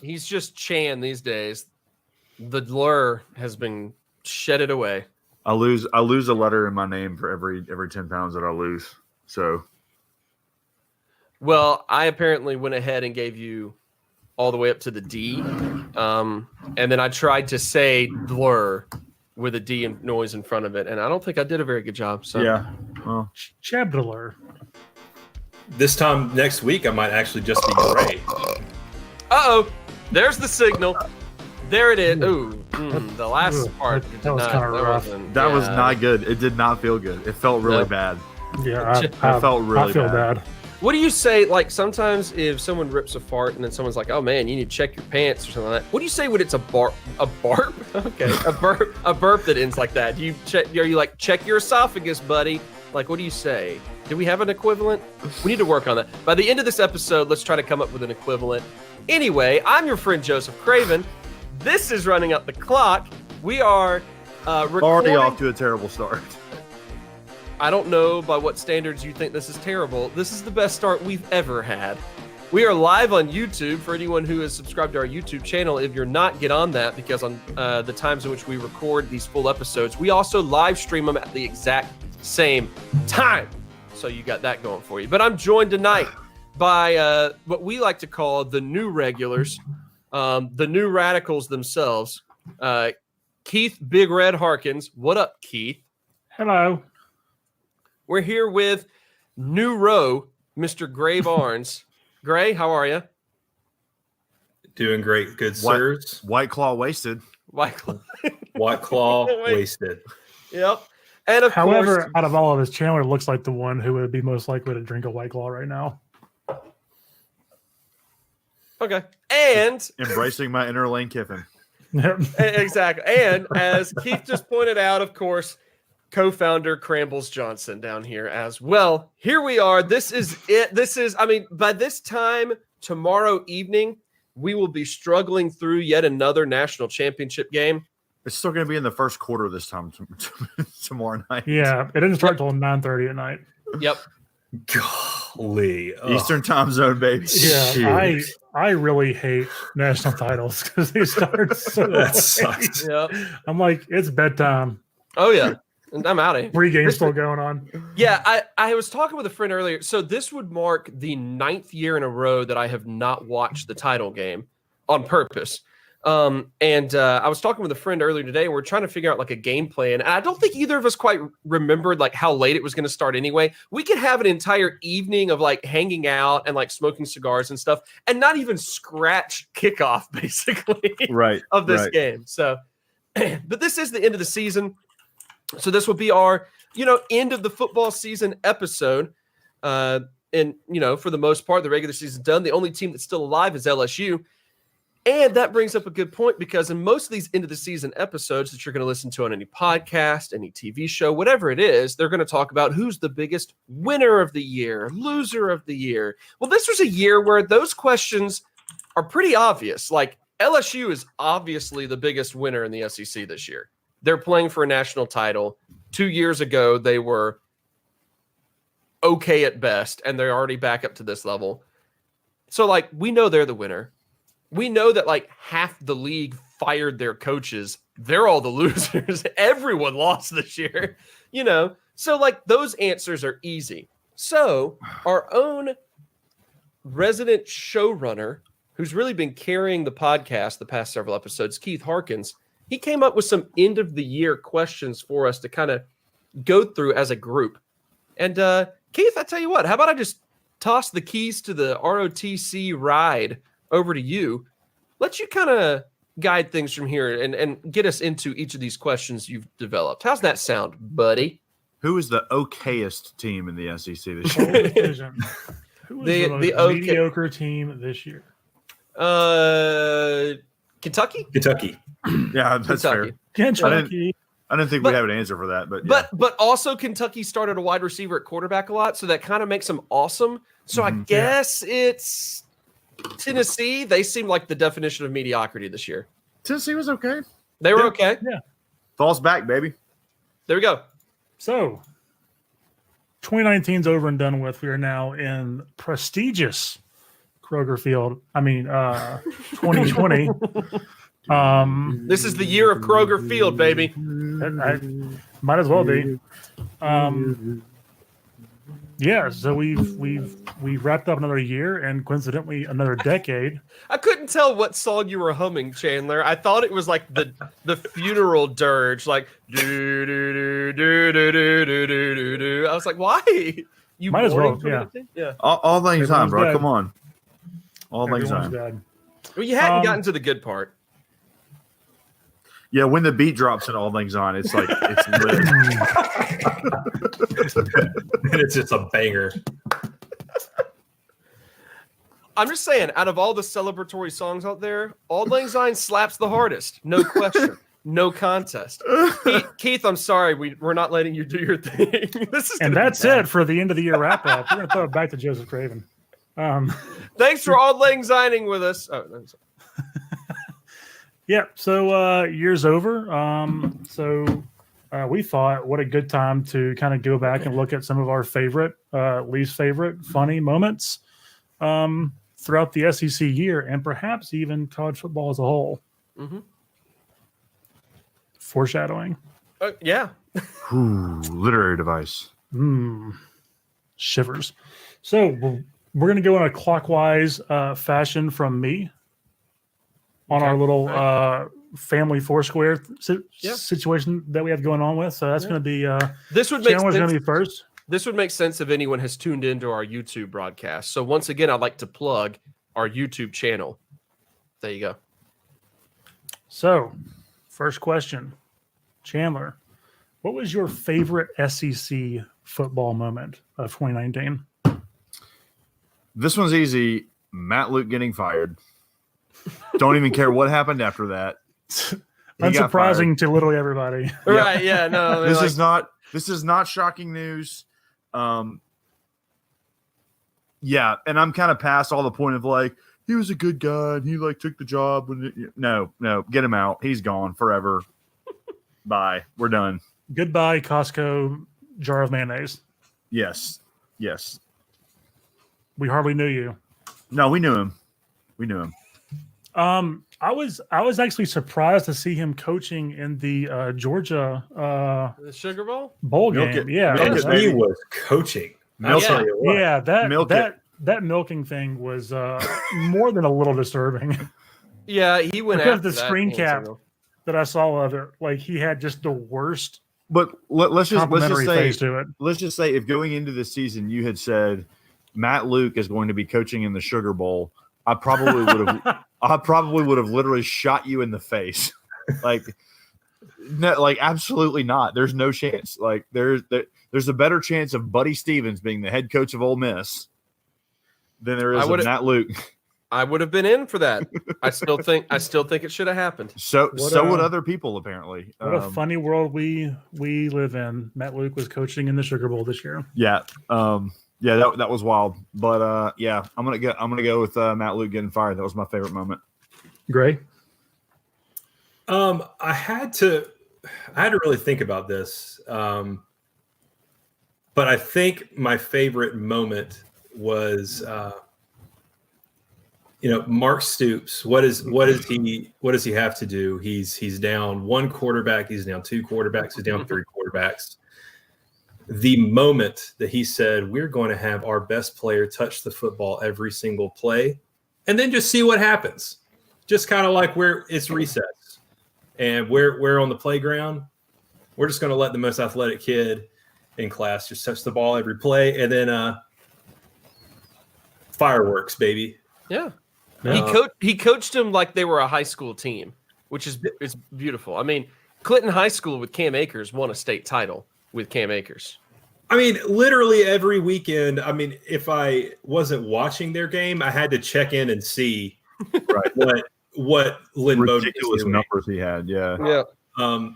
He's just Chan these days. The lure has been shedded away. I lose a letter in my name for every 10 pounds that I lose. So, well, I apparently went ahead and gave you all the way up to the D, and then I tried to say lure with a D and noise in front of it, and I don't think I did a very good job. So yeah, well, Chabdler. This time next week, I might actually just be Gray. There's the signal. There it is. Ooh, the last part. That was kind of rough. that was not good. It did not feel good. It felt really bad. Yeah, I felt really I feel bad. bad. What do you say? Like sometimes if someone rips a fart and then someone's like, "Oh man, you need to check your pants" or something like that. What do you say when it's a barp? A barp? Okay, a burp that ends like that. Do you check? Are you like check your esophagus, buddy? Like, what do you say? Do we have an equivalent? We need to work on that. By the end of this episode, let's try to come up with an equivalent. Anyway, I'm your friend Joseph Craven. This is Running Up the Clock. We are recording. Already off to a terrible start. I don't know by what standards you think this is terrible. This is the best start we've ever had. We are live on YouTube for anyone who is subscribed to our YouTube channel. If you're not, get on that because on the times in which we record these full episodes, we also live stream them at the exact same time. So you got that going for you. But I'm joined tonight by what we like to call the new regulars, the new radicals themselves. Keith Big Red Harkins. What up, Keith? Hello. We're here with new row, Mr. Gray Barnes. Gray, how are you? Doing great. Good, sirs. White Claw wasted. White Claw. White Claw wasted. Yep. And of However, course, out of all of us, Chandler looks like the one who would be most likely to drink a White Claw right now. okay. And Embracing my inner Lane Kiffin. exactly. And as Keith just pointed out, of course, co-founder Crambles Johnson down here as well. Here we are. This is it. By this time tomorrow evening, we will be struggling through yet another national championship game. It's still going to be in the first quarter this time tomorrow night. Yeah, it didn't start till 9:30 at night. Yep. Golly. Eastern time zone, baby. Yeah, I really hate national titles because they start so That late. sucks. Yep. I'm like, it's bedtime. Oh yeah. And I'm out of here. 3 games still going on. Yeah, I was talking with a friend earlier. So this would mark the 9th year in a row that I have not watched the title game on purpose. And I was talking with a friend earlier today. And we're trying to figure out like a game plan. And I don't think either of us quite remembered like how late it was going to start anyway. We could have an entire evening of like hanging out and like smoking cigars and stuff and not even scratch kickoff basically Right. of this right. game. So, but this is the end of the season. So this will be our, end of the football season episode. And, for the most part, the regular season's done. The only team that's still alive is LSU. And that brings up a good point because in most of these end of the season episodes that you're going to listen to on any podcast, any TV show, whatever it is, they're going to talk about who's the biggest winner of the year, loser of the year. Well, this was a year where those questions are pretty obvious. Like LSU is obviously the biggest winner in the SEC this year. They're playing for a national title. 2 years ago, they were okay at best, and they're already back up to this level. So, like, we know they're the winner. We know that, like, half the league fired their coaches. They're all the losers. Everyone lost this year, So, like, those answers are easy. So, our own resident showrunner, who's really been carrying the podcast the past several episodes, Keith Harkins, he came up with some end of the year questions for us to kind of go through as a group. And Keith, I tell you what, how about I just toss the keys to the ROTC ride over to you? Let you kind of guide things from here and get us into each of these questions you've developed. How's that sound, buddy? Who is the okayest team in the SEC this year? Who is the okay. mediocre team this year? Kentucky? Yeah, that's Kentucky. fair. Kentucky. I didn't think we'd have an answer for that, but yeah. But also Kentucky started a wide receiver at quarterback a lot, so that kind of makes them awesome. So I guess it's Tennessee. They seem like the definition of mediocrity this year. Tennessee was okay. They were okay. Yeah. Falls back, baby. There we go. So 2019 is over and done with. We are now in prestigious Kroger Field. 2020. This is the year of Kroger Field, baby. I might as well be. Yeah, so we've wrapped up another year and coincidentally another decade. I couldn't tell what song you were humming, Chandler. I thought it was like the funeral dirge, like do do do do do do do do do. I was like, why? You might as well, mourning for yeah. that? Yeah. All things on, bro. dead. Come on. All things Everyone's on. dead. Well, you hadn't gotten to the good part. Yeah, when the beat drops and all things on, it's like it's lit. And it's just a banger. I'm just saying, out of all the celebratory songs out there, Auld Lang Syne slaps the hardest. No question. No contest. Keith, I'm sorry. We're not letting you do your thing. And that's it for the end of the year wrap up. We're going to throw it back to Joseph Craven. Thanks for Auld Lang Syning with us. Oh, no, sorry. Yeah, so year's over. We thought what a good time to kind of go back and look at some of our favorite, least favorite, funny moments throughout the SEC year and perhaps even college football as a whole. Mm-hmm. Foreshadowing. Yeah. Ooh, literary device. Shivers. So we're going to go in a clockwise fashion from me on our little family Foursquare situation that we have going on with. So that's going to be this would make Chandler's sense. going to be first. This would make sense if anyone has tuned into our YouTube broadcast. So once again, I'd like to plug our YouTube channel. There you go. So, first question, Chandler, what was your favorite SEC football moment of 2019? This one's easy. Matt Luke getting fired. Don't even care what happened after that. Unsurprising to literally everybody. Right? Yeah. No. This is not shocking news. Yeah, and I'm kind of past all the point of like he was a good guy and he like took the job when no, get him out. He's gone forever. Bye. We're done. Goodbye, Costco jar of mayonnaise. Yes. We hardly knew you. No, we knew him. I was actually surprised to see him coaching in the Georgia The Sugar Bowl? bowl Milk game. it. Yeah, Milk And it, that- he baby. was coaching. I'll Milk tell it. you what. yeah. Milk That milking thing was more than a little disturbing. Yeah, he went Because after the that screen hand cap signal. that I saw of it, like he had just the worst But let's just complimentary face say to it. let's just say if going into the season you had said Matt Luke is going to be coaching in the Sugar Bowl, I probably would have literally shot you in the face. Like no, like absolutely not. There's no chance. Like there's a better chance of Buddy Stevens being the head coach of Ole Miss than there is of Matt Luke. I would have been in for that. I still think it should have happened. So What would other people apparently. What a funny world we live in. Matt Luke was coaching in the Sugar Bowl this year. Yeah. Yeah, that was wild. But yeah, I'm gonna go with Matt Luke getting fired. That was my favorite moment. Gray. I had to really think about this. But I think my favorite moment was Mark Stoops. What does he have to do? He's down one quarterback, he's down two quarterbacks, he's down three quarterbacks. The moment that he said, we're going to have our best player touch the football every single play and then just see what happens. Just kind of like where it's recess and we're on the playground. We're just going to let the most athletic kid in class just touch the ball every play and then fireworks, baby. Yeah. He coached them like they were a high school team, which is beautiful. I mean, Clinton High School with Cam Akers won a state title with Cam Akers. I mean, literally every weekend. I mean, if I wasn't watching their game, I had to check in and see what Lynn Bowden Ridiculous numbers he had. Yeah.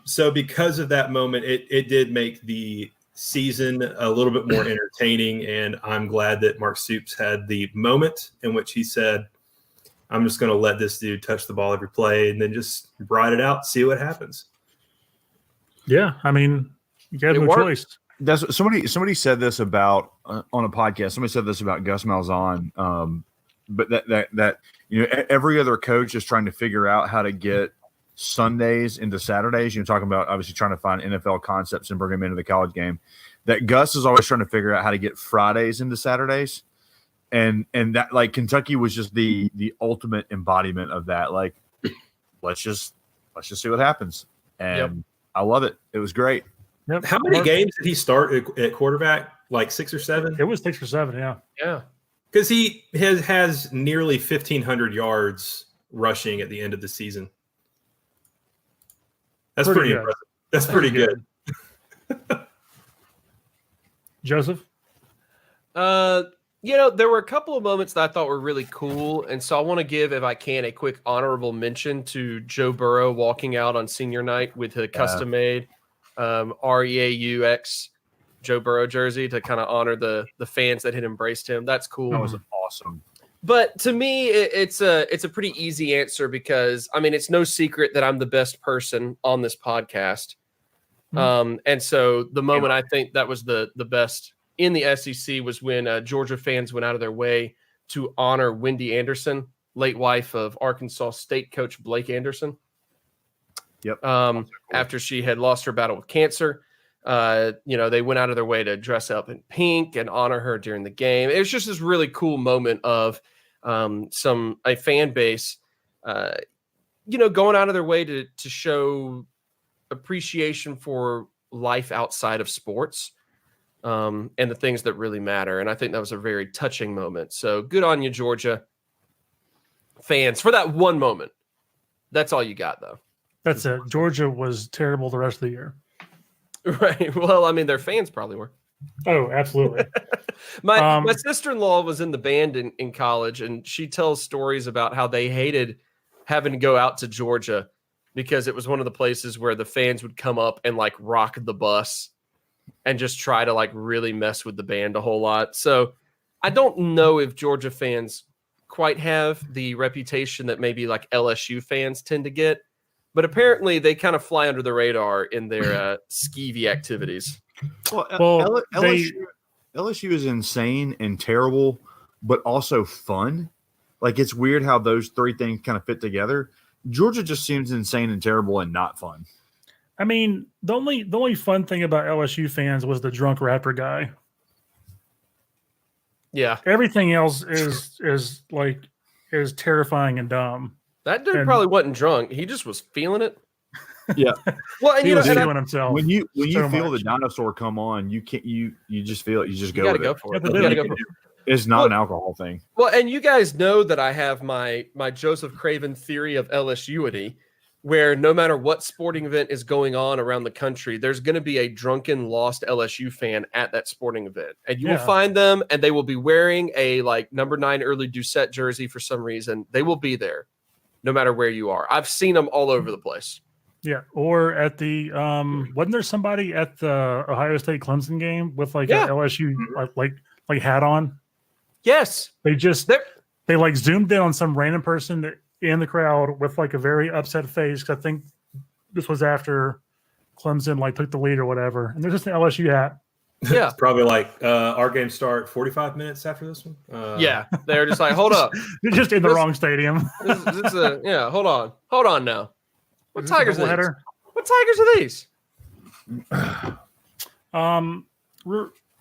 So because of that moment, it did make the season a little bit more entertaining, and I'm glad that Mark Stoops had the moment in which he said, I'm just going to let this dude touch the ball every play and then just ride it out, see what happens. Yeah, I mean, you got no choice. That's somebody said this about on a podcast. Somebody said this about Gus Malzahn. but that every other coach is trying to figure out how to get Sundays into Saturdays. Talking about obviously trying to find NFL concepts and bring them into the college game. That Gus is always trying to figure out how to get Fridays into Saturdays, and that like Kentucky was just the ultimate embodiment of that. Like, let's just see what happens, and I love it. It was great. Yep. How many games did he start at quarterback? Like 6 or 7? It was 6 or 7, yeah. Yeah. Because he has nearly 1,500 yards rushing at the end of the season. That's pretty impressive. That's pretty good. Joseph? There were a couple of moments that I thought were really cool. And so I want to give, if I can, a quick honorable mention to Joe Burrow walking out on senior night with a custom-made REAUX Joe Burrow jersey to kind of honor the fans that had embraced him. That's cool. That was awesome. But to me, it's a pretty easy answer because, I mean, it's no secret that I'm the best person on this podcast. And so the moment I think that was the best in the SEC was when Georgia fans went out of their way to honor Wendy Anderson, late wife of Arkansas State coach Blake Anderson. Yep. After she had lost her battle with cancer, they went out of their way to dress up in pink and honor her during the game. It was just this really cool moment of a fan base, going out of their way to show appreciation for life outside of sports and the things that really matter. And I think that was a very touching moment. So good on you, Georgia fans, for that one moment. That's all you got, though. That's it. Georgia was terrible the rest of the year. Right. Well, I mean, their fans probably were. Oh, absolutely. My sister-in-law was in the band in college, and she tells stories about how they hated having to go out to Georgia because it was one of the places where the fans would come up and like rock the bus and just try to like really mess with the band a whole lot. So I don't know if Georgia fans quite have the reputation that maybe like LSU fans tend to get, but apparently they kind of fly under the radar in their skeevy activities. Well, LSU is insane and terrible, but also fun. Like, it's weird how those three things kind of fit together. Georgia just seems insane and terrible and not fun. I mean, the only fun thing about LSU fans was the drunk rapper guy. Yeah. Everything else is terrifying and dumb. That dude probably wasn't drunk. He just was feeling it. Yeah. Well, and he was feeling himself. When you feel the dinosaur come on, you can't you just feel it. You just go with go it. for it. You gotta go for it. It's not an alcohol thing. Well, and you guys know that I have my Joseph Craven theory of LSUity, where no matter what sporting event is going on around the country, there's going to be a drunken, lost LSU fan at that sporting event. And you will find them, and they will be wearing a number 9 early Doucette jersey for some reason. They will be there no matter where you are. I've seen them all over the place. Yeah, or at the wasn't there somebody at the Ohio State Clemson game with a LSU like hat on? Yes. They zoomed in on some random person in the crowd with a very upset face, because I think this was after Clemson took the lead or whatever, and there's just an LSU hat. Yeah. It's probably our game start 45 minutes after this one. Yeah, they're just hold up. You're just in the wrong stadium. Hold on now. What Tigers are these? What Tigers are these?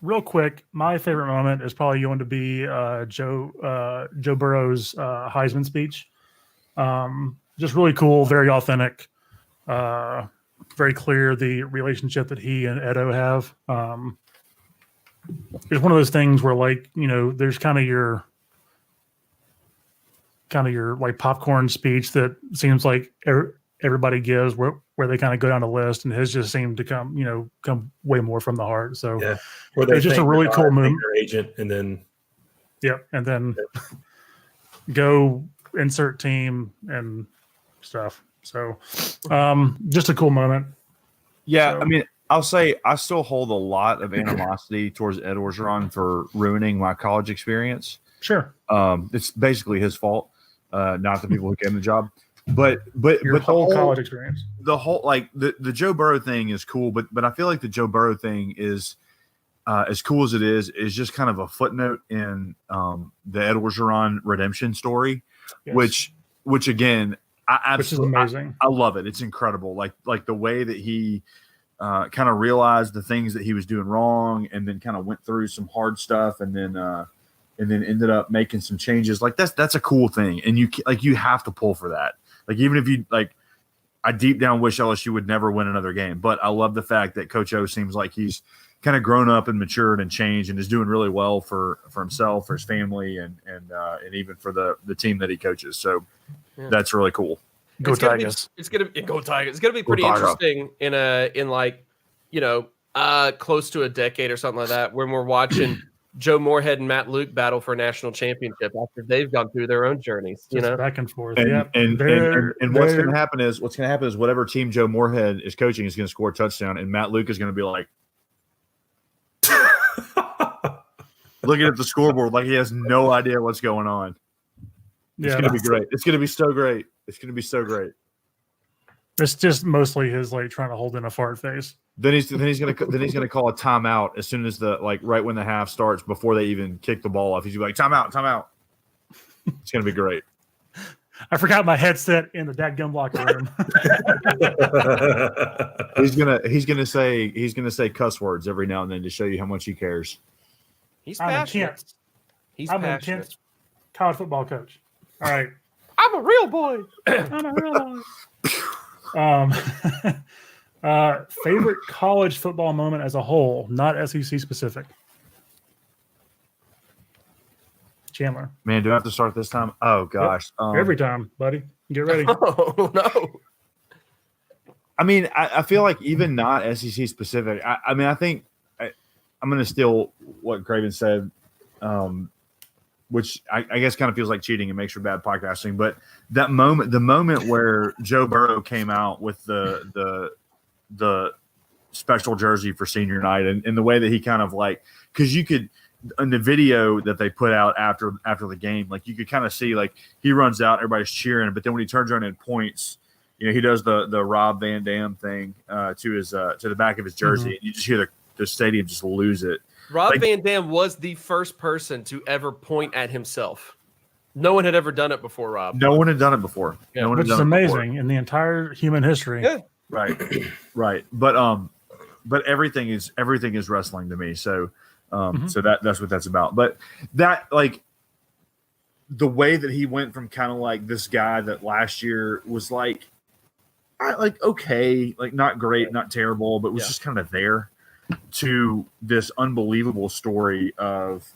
Real quick, my favorite moment is probably going to be Joe Burrow's Heisman speech. Just really cool, very authentic, very clear the relationship that he and Edo have. It's one of those things where there's kind of your popcorn speech that seems like everybody gives where they kind of go down the list, and his just seemed to come way more from the heart. So yeah, it's just a really cool move. Agent, and then go insert team and stuff. So just a cool moment. Yeah, so, I mean, I'll say I still hold a lot of animosity towards Ed Orgeron for ruining my college experience. Sure. It's basically his fault, not the people who gave him the job. But your whole college experience, the whole the Joe Burrow thing is cool, but I feel like the Joe Burrow thing is as cool as it is just kind of a footnote in the Edwards Orgeron redemption story, Yes. which again, Which is amazing. I love it. It's incredible. Like the way that he kind of realized the things that he was doing wrong, and then kind of went through some hard stuff, and then ended up making some changes. Like that's a cool thing, and you have to pull for that. Like even if you like, I deep down wish LSU would never win another game, but I love the fact that Coach O seems like he's kind of grown up and matured and changed, and is doing really well for himself, for his family, and even for the team that he coaches. So that's really cool. Go Tigers! It's gonna be pretty interesting in like, you know, close to a decade or something like that, when we're watching Joe Moorhead and Matt Luke battle for a national championship after they've gone through their own journeys. You know, back and forth. And, Yep. and what's going to happen is whatever team Joe Moorhead is coaching is going to score a touchdown, and Matt Luke is going to be like looking at the scoreboard like he has no idea what's going on. It's going to be great. It's going to be so great. It's going to be so great. It's just mostly his like trying to hold in a fart face. Then he's gonna call a timeout as soon as right when the half starts, before they even kick the ball off. He's gonna be like, timeout. It's gonna be great. I forgot my headset in the dadgum locker room. he's gonna say cuss words every now and then to show you how much he cares. He's passionate. I'm an intense college football coach. All right. I'm a real boy. I'm a real boy. Favorite college football moment as a whole, not SEC specific. Chandler. Man, do I have to start this time? Oh gosh. Yep. Every time, buddy. Get ready. Oh no. I mean, I feel like even not SEC specific. I mean, I think I'm going to steal what Craven said, which I guess kind of feels like cheating and makes for bad podcasting. But the moment where Joe Burrow came out with the special jersey for senior night, and the way that he kind of like, because you could, in the video that they put out after the game, like you could kind of see like he runs out, everybody's cheering, but then when he turns around and points, you know, he does the Rob Van Dam thing to the back of his jersey, and you just hear the stadium just lose it. Rob Van Dam was the first person to ever point at himself. No one had ever done it before, Rob. No one had done it before. Yeah. No one Which had is done amazing in the entire human history. Yeah. Right. But everything is wrestling to me. So so that's what that's about. But that, like, the way that he went from kind of like this guy that last year was like okay, like not great, not terrible, but was just kind of there, to this unbelievable story of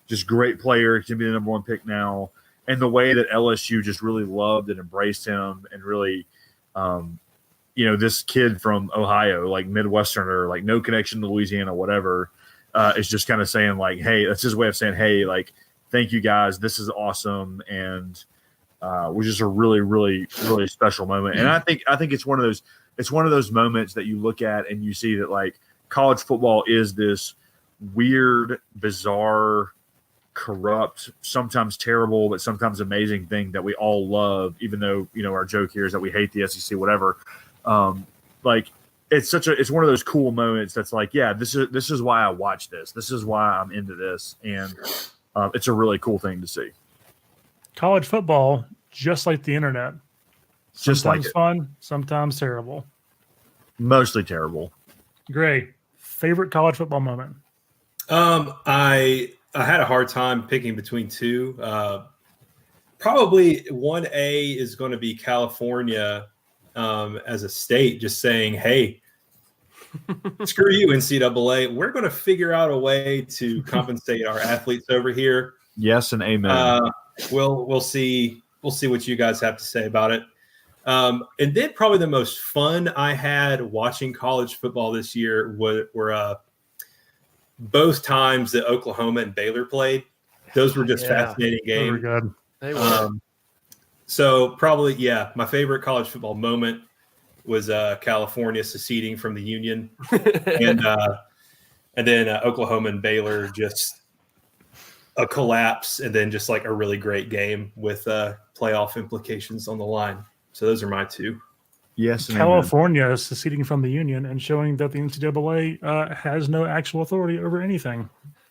just great player, to be the number one pick now, and the way that LSU just really loved and embraced him, and really, you know, this kid from Ohio, like Midwesterner, like no connection to Louisiana, whatever, is just kind of saying like, hey, that's his way of saying, hey, like, thank you guys, this is awesome, and was just a really, really, really special moment. And I think it's one of those moments that you look at and you see that like college football is this weird, bizarre, corrupt, sometimes terrible, but sometimes amazing thing that we all love, even though, you know, our joke here is that we hate the SEC, whatever. Like it's one of those cool moments that's like, yeah, this is why I watch this. This is why I'm into this. And it's a really cool thing to see. College football, just like the internet. Sometimes just like fun, sometimes terrible. Mostly terrible. Great. Favorite college football moment? I had a hard time picking between two. Probably 1A is going to be California as a state, just saying, hey, screw you, NCAA. We're going to figure out a way to compensate our athletes over here. Yes, and amen. We'll see what you guys have to say about it. And then probably the most fun I had watching college football this year were both times that Oklahoma and Baylor played. Those were just fascinating games. They were good. They were. So probably, my favorite college football moment was California seceding from the Union, and then Oklahoma and Baylor, just a collapse, and then just like a really great game with playoff implications on the line. So those are my two. Yes, and California seceding from the union and showing that the NCAA has no actual authority over anything.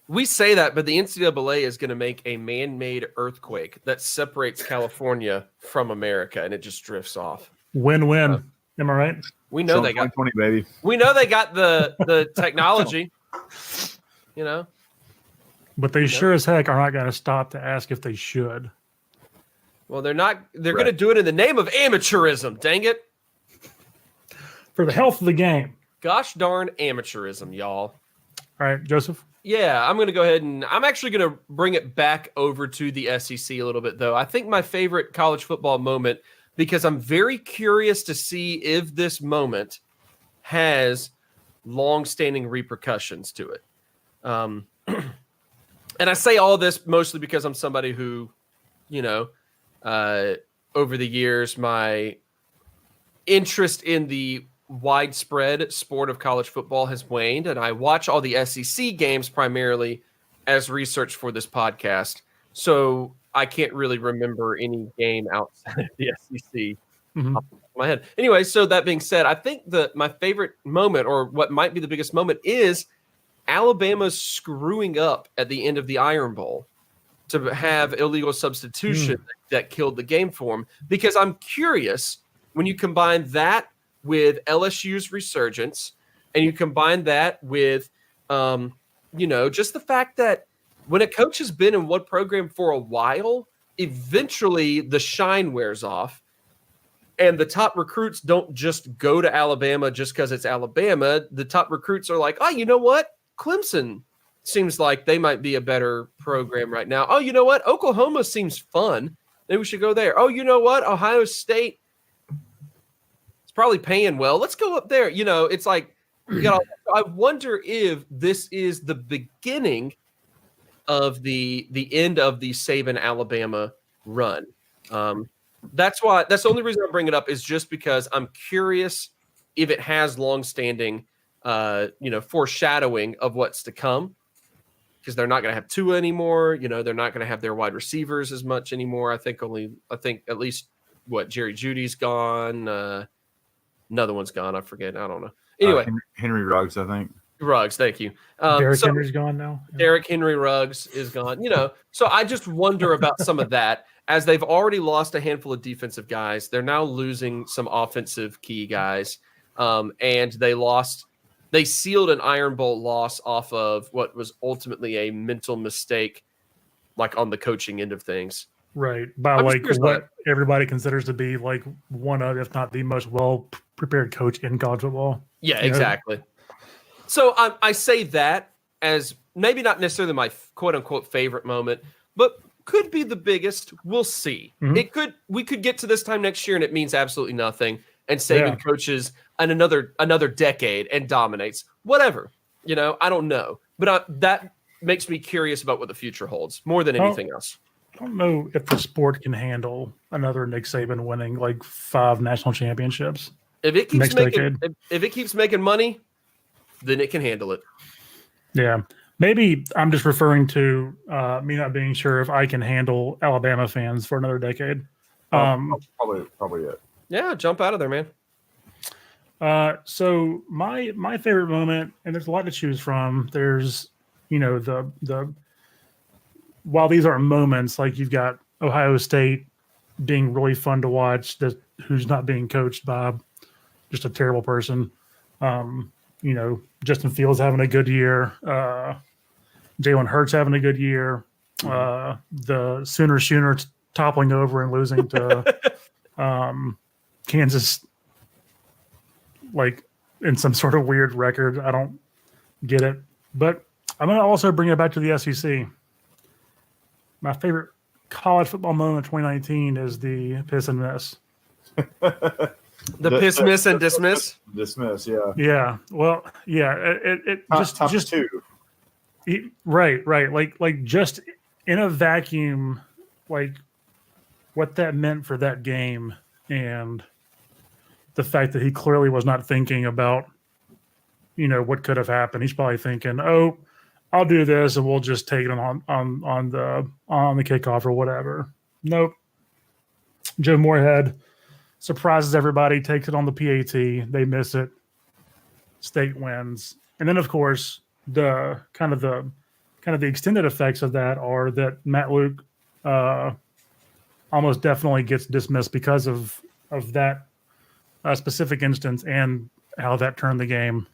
We say that, but the NCAA is going to make a man-made earthquake that separates California from America, and it just drifts off. Win-win. Am I right? We know they got 2020, baby. We know they got the technology, you know. But they sure as heck are not going to stop to ask if they should. Well, they're not. They're going to do it in the name of amateurism. Dang it! For the health of the game. Gosh darn amateurism, y'all. All right, Joseph. Yeah, I'm going to go ahead and I'm actually going to bring it back over to the SEC a little bit, though. I think my favorite college football moment, because I'm very curious to see if this moment has long-standing repercussions to it. And I say all this mostly because I'm somebody who, you know, over the years, my interest in the widespread sport of college football has waned, and I watch all the SEC games primarily as research for this podcast. So I can't really remember any game outside of the SEC off the top of my head. Anyway, so that being said, I think my favorite moment, or what might be the biggest moment, is Alabama's screwing up at the end of the Iron Bowl to have illegal substitution that killed the game for them. Because I'm curious, when you combine that with LSU's resurgence, and you combine that with, you know, just the fact that when a coach has been in one program for a while, eventually the shine wears off, and the top recruits don't just go to Alabama just because it's Alabama. The top recruits are like, oh, you know what? Clemson seems like they might be a better program right now. Oh, you know what? Oklahoma seems fun. Maybe we should go there. Oh, you know what? Ohio State probably paying well. Let's go up there. You know, it's like, I wonder if this is the beginning of the end of the Saban Alabama run. That's the only reason I bring it up is just because I'm curious if it has longstanding, you know, foreshadowing of what's to come, because they're not going to have Tua anymore. You know, they're not going to have their wide receivers as much anymore. I think at least Jerry Judy's gone. Another one's gone. I forget. I don't know. Anyway, Henry Ruggs, I think. Ruggs, thank you. Derrick Henry's gone now. Yeah. Derrick Henry Ruggs is gone. You know, so I just wonder about some of that, as they've already lost a handful of defensive guys. They're now losing some offensive key guys, and they sealed an Iron Bowl loss off of what was ultimately a mental mistake, like on the coaching end of things. Right. By like what everybody considers to be like one of, if not the most well-prepared coach in college football. Yeah, exactly. So I say that as maybe not necessarily my quote-unquote favorite moment, but could be the biggest. We'll see. Mm-hmm. We could get to this time next year and it means absolutely nothing, and Saban coaches another decade and dominates. Whatever. You know, I don't know. But that makes me curious about what the future holds more than anything else. I don't know if the sport can handle another Nick Saban winning like 5 national championships. If it keeps making money, then it can handle it. Yeah. Maybe I'm just referring to me not being sure if I can handle Alabama fans for another decade. Probably it. Yeah, jump out of there, man. So my favorite moment, and there's a lot to choose from. There's, you know, the while these are moments, like you've got Ohio State being really fun to watch, who's not being coached by just a terrible person. You know, Justin Fields having a good year. Jalen Hurts having a good year. The Sooners toppling over and losing to Kansas, like in some sort of weird record. I don't get it. But I'm going to also bring it back to the SEC. My favorite college football moment in 2019 is the piss and miss. The piss, miss, and dismiss? Dismiss, yeah. Yeah. Well, yeah. It just two. Right. Like just in a vacuum, like what that meant for that game, and the fact that he clearly was not thinking about, you know, what could have happened. He's probably thinking, oh, I'll do this and we'll just take it on the kickoff or whatever. Nope. Joe Moorhead surprises everybody, takes it on the PAT. They miss it. State wins. And then, of course, the extended effects of that are that Matt Luke almost definitely gets dismissed because of that specific instance and how that turned the game.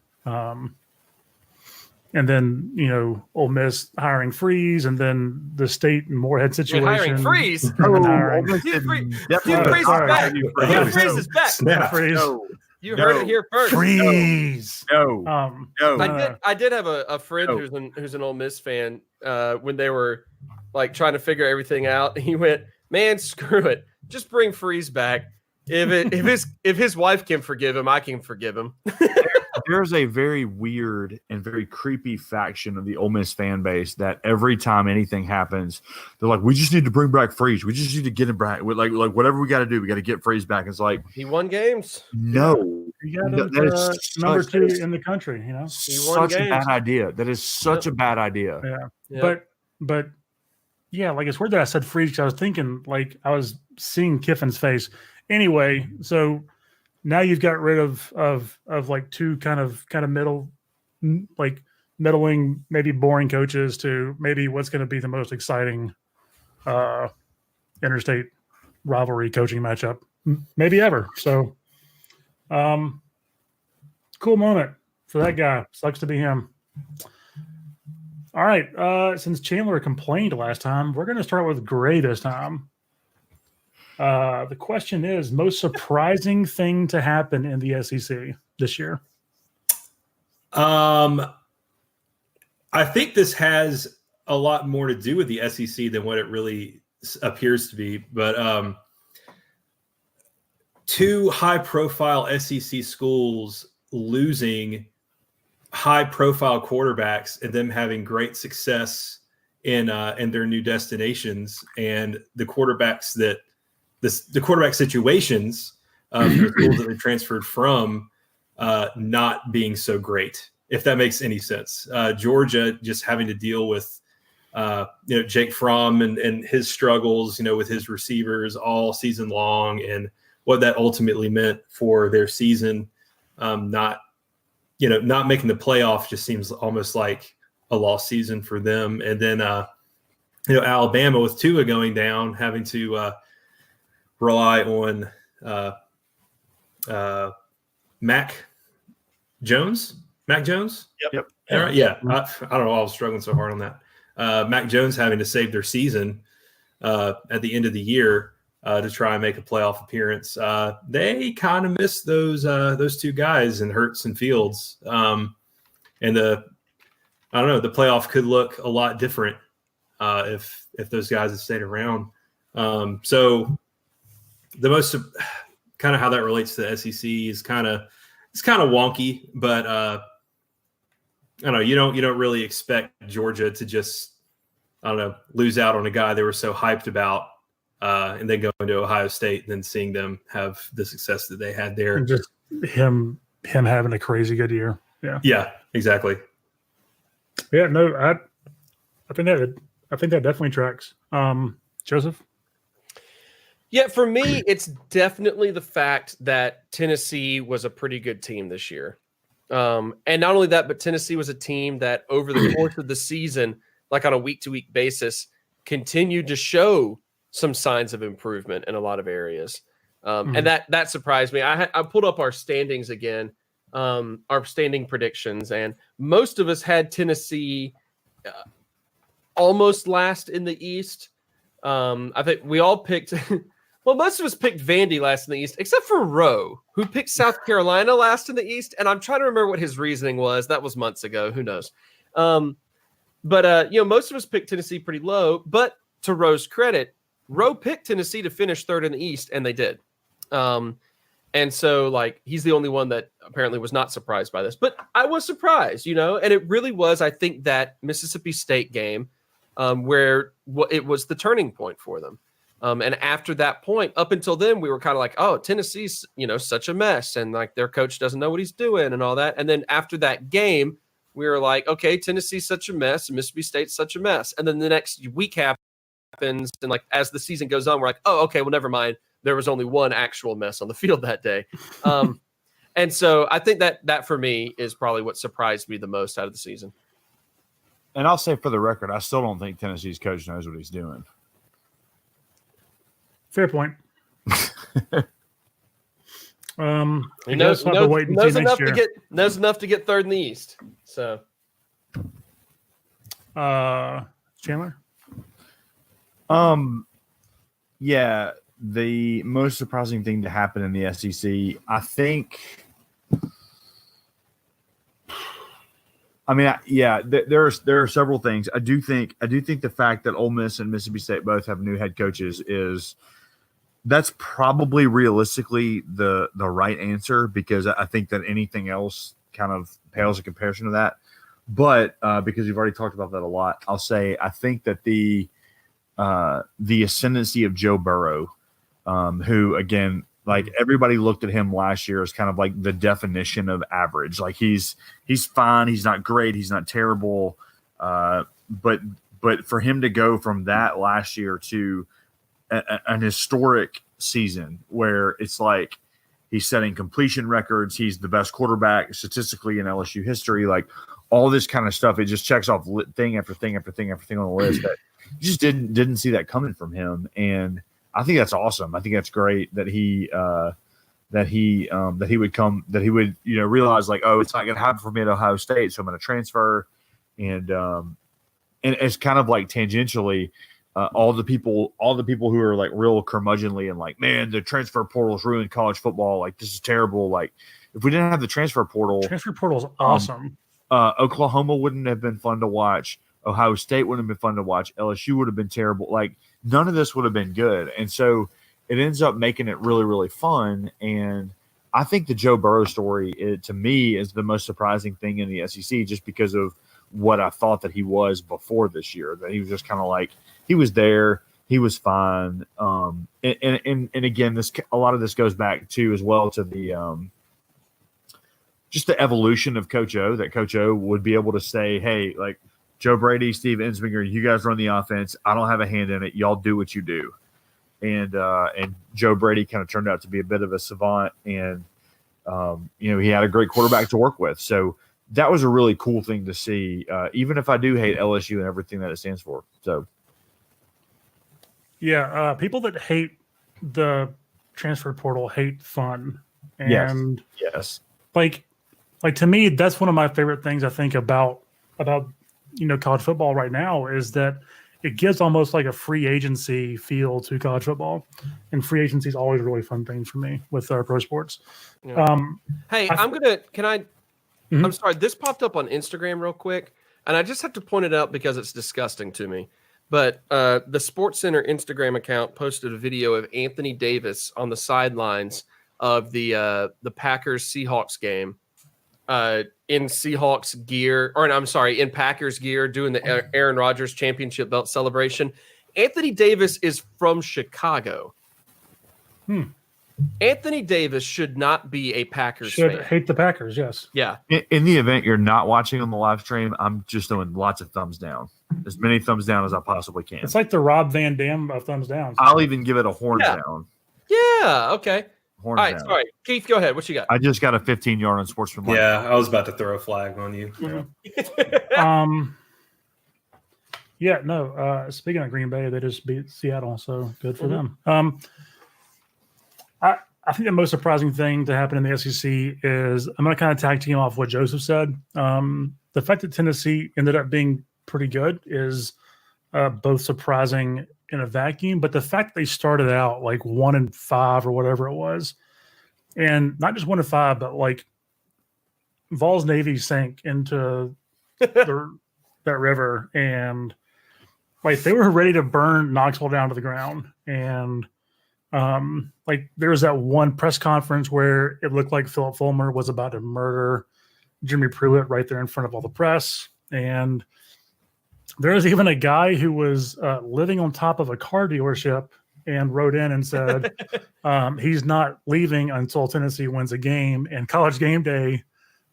And then, Ole Miss hiring Freeze, and then the State and Moorhead situation. Hiring Freeze? And then hiring. Hugh Freeze is back. Hugh Freeze is back. Freeze. You heard it here first. Freeze. No. I did have a friend who's an Ole Miss fan. When they were like trying to figure everything out, he went, "Man, screw it. Just bring Freeze back. If his wife can forgive him, I can forgive him." There's a very weird and very creepy faction of the Ole Miss fan base that every time anything happens, they're like, "We just need to bring back Freeze. We just need to get him back. Like whatever we got to do, we got to get Freeze back." It's like he won games. No, that is number 2 in the country. Such a bad idea. That is such a bad idea. Yeah, but yeah, like it's weird that I said Freeze because I was thinking like I was seeing Kiffin's face. Anyway, so. Now you've got rid of like 2 kind of middle, like middling, maybe boring coaches to maybe what's going to be the most exciting interstate rivalry coaching matchup maybe ever. So, cool moment for that guy. Sucks to be him. All right. Since Chandler complained last time, we're going to start with Gray this time. The question is, most surprising thing to happen in the SEC this year? I think this has a lot more to do with the SEC than what it really appears to be. But 2 high-profile SEC schools losing high-profile quarterbacks and them having great success in their new destinations, and the quarterbacks that the quarterback situations of the schools that they transferred from not being so great, if that makes any sense. Georgia just having to deal with Jake Fromm and his struggles, with his receivers all season long, and what that ultimately meant for their season. Not making the playoff just seems almost like a lost season for them. And then Alabama with Tua going down, having to rely on Mac Jones. Yep. Yeah. I don't know why I was struggling so hard on that. Mac Jones having to save their season at the end of the year to try and make a playoff appearance. They kind of missed those 2 guys in Hurts and Fields. And the playoff could look a lot different if those guys had stayed around. So the most kind of how that relates to the SEC is kind of wonky, but I don't know. You don't really expect Georgia to just lose out on a guy they were so hyped about, and then go into Ohio State and then seeing them have the success that they had there. And just him having a crazy good year. Yeah, exactly. Yeah, no, I think that definitely tracks. Joseph. Yeah, for me, it's definitely the fact that Tennessee was a pretty good team this year. And not only that, but Tennessee was a team that over the course of the season, like on a week-to-week basis, continued to show some signs of improvement in a lot of areas. And that surprised me. I pulled up our standings again, our standing predictions, and most of us had Tennessee almost last in the East. I think we all picked – well, most of us picked Vandy last in the East, except for Rowe, who picked South Carolina last in the East. And I'm trying to remember what his reasoning was. That was months ago. Who knows? But most of us picked Tennessee pretty low. But to Rowe's credit, Rowe picked Tennessee to finish 3rd in the East, and they did. And so, he's the only one that apparently was not surprised by this. But I was surprised, and it really was, I think, that Mississippi State game where it was the turning point for them. And after that point, up until then, we were kind of like, oh, Tennessee's, such a mess. And their coach doesn't know what he's doing and all that. And then after that game, we were like, okay, Tennessee's such a mess. And Mississippi State's such a mess. And then the next week happens. And as the season goes on, we're like, oh, okay, well, never mind. there was only one actual mess on the field that day. And so I think that for me is probably what surprised me the most out of the season. And I'll say for the record, I still don't think Tennessee's coach knows what he's doing. Fair point. He knows enough to get third in the East. So, Chandler. Yeah, the most surprising thing to happen in the SEC, I think. I mean, there are several things. I do think the fact that Ole Miss and Mississippi State both have new head coaches that's probably realistically the right answer, because I think that anything else kind of pales in comparison to that. But because we've already talked about that a lot, I'll say I think that the ascendancy of Joe Burrow, who again, like everybody looked at him last year as kind of like the definition of average. Like he's fine, he's not great, he's not terrible, but for him to go from that last year to an historic season where it's like he's setting completion records, he's the best quarterback statistically in LSU history, like all this kind of stuff, it just checks off thing after thing after thing after thing on the list that you just didn't see that coming from him. And I think that's awesome. I think that's great that he would realize like, oh, it's not going to happen for me at Ohio State, so I'm going to transfer. And it's kind of like tangentially, all the people who are like real curmudgeonly and like, man, the transfer portal's ruined college football. Like this is terrible. Like if we didn't have the transfer portal is awesome. Oklahoma wouldn't have been fun to watch. Ohio State wouldn't have been fun to watch. LSU would have been terrible. Like none of this would have been good. And so it ends up making it really, really fun. And I think the Joe Burrow story, to me, is the most surprising thing in the SEC, just because of what I thought that he was before this year, that he was just kind of like, he was there, he was fine. And again, a lot of this goes back to as well to the just the evolution of Coach O, that Coach O would be able to say, hey, like Joe Brady, Steve Ensminger, you guys run the offense. I don't have a hand in it. Y'all do what you do. And Joe Brady kind of turned out to be a bit of a savant, and he had a great quarterback to work with. So that was a really cool thing to see, even if I do hate LSU and everything that it stands for. So, yeah, people that hate the transfer portal hate fun, and yes, like to me, that's one of my favorite things I think about college football right now, is that it gives almost like a free agency feel to college football, and free agency is always a really fun thing for me with pro sports. Yeah. Hey, I'm sorry, this popped up on Instagram real quick, and I just have to point it out because it's disgusting to me. But the SportsCenter Instagram account posted a video of Anthony Davis on the sidelines of the Packers Seahawks game, in Seahawks gear, in Packers gear, doing the Aaron Rodgers championship belt celebration. Anthony Davis is from Chicago. Anthony Davis should not be a Packers fan. Should hate the Packers, yes. Yeah. In the event you're not watching on the live stream, I'm just doing lots of thumbs down. As many thumbs down as I possibly can. It's like the Rob Van Dam of thumbs down. I'll even give it a horns down. Yeah, okay. Horns all right, down. Sorry. Keith, go ahead. What you got? I just got a 15-yard on Sportsman. Yeah, I was about to throw a flag on you. Yeah. Speaking of Green Bay, they just beat Seattle, so good for them. I think the most surprising thing to happen in the SEC is, I'm going to kind of tag team off what Joseph said. The fact that Tennessee ended up being pretty good is both surprising in a vacuum, but the fact they started out like 1-5 or whatever it was, and not just 1-5, but like Vols Navy sank into that river, and like they were ready to burn Knoxville down to the ground. And like there was that one press conference where it looked like Philip Fulmer was about to murder Jimmy Pruitt right there in front of all the press. And there was even a guy who was living on top of a car dealership and wrote in and said he's not leaving until Tennessee wins a game. And College Game Day,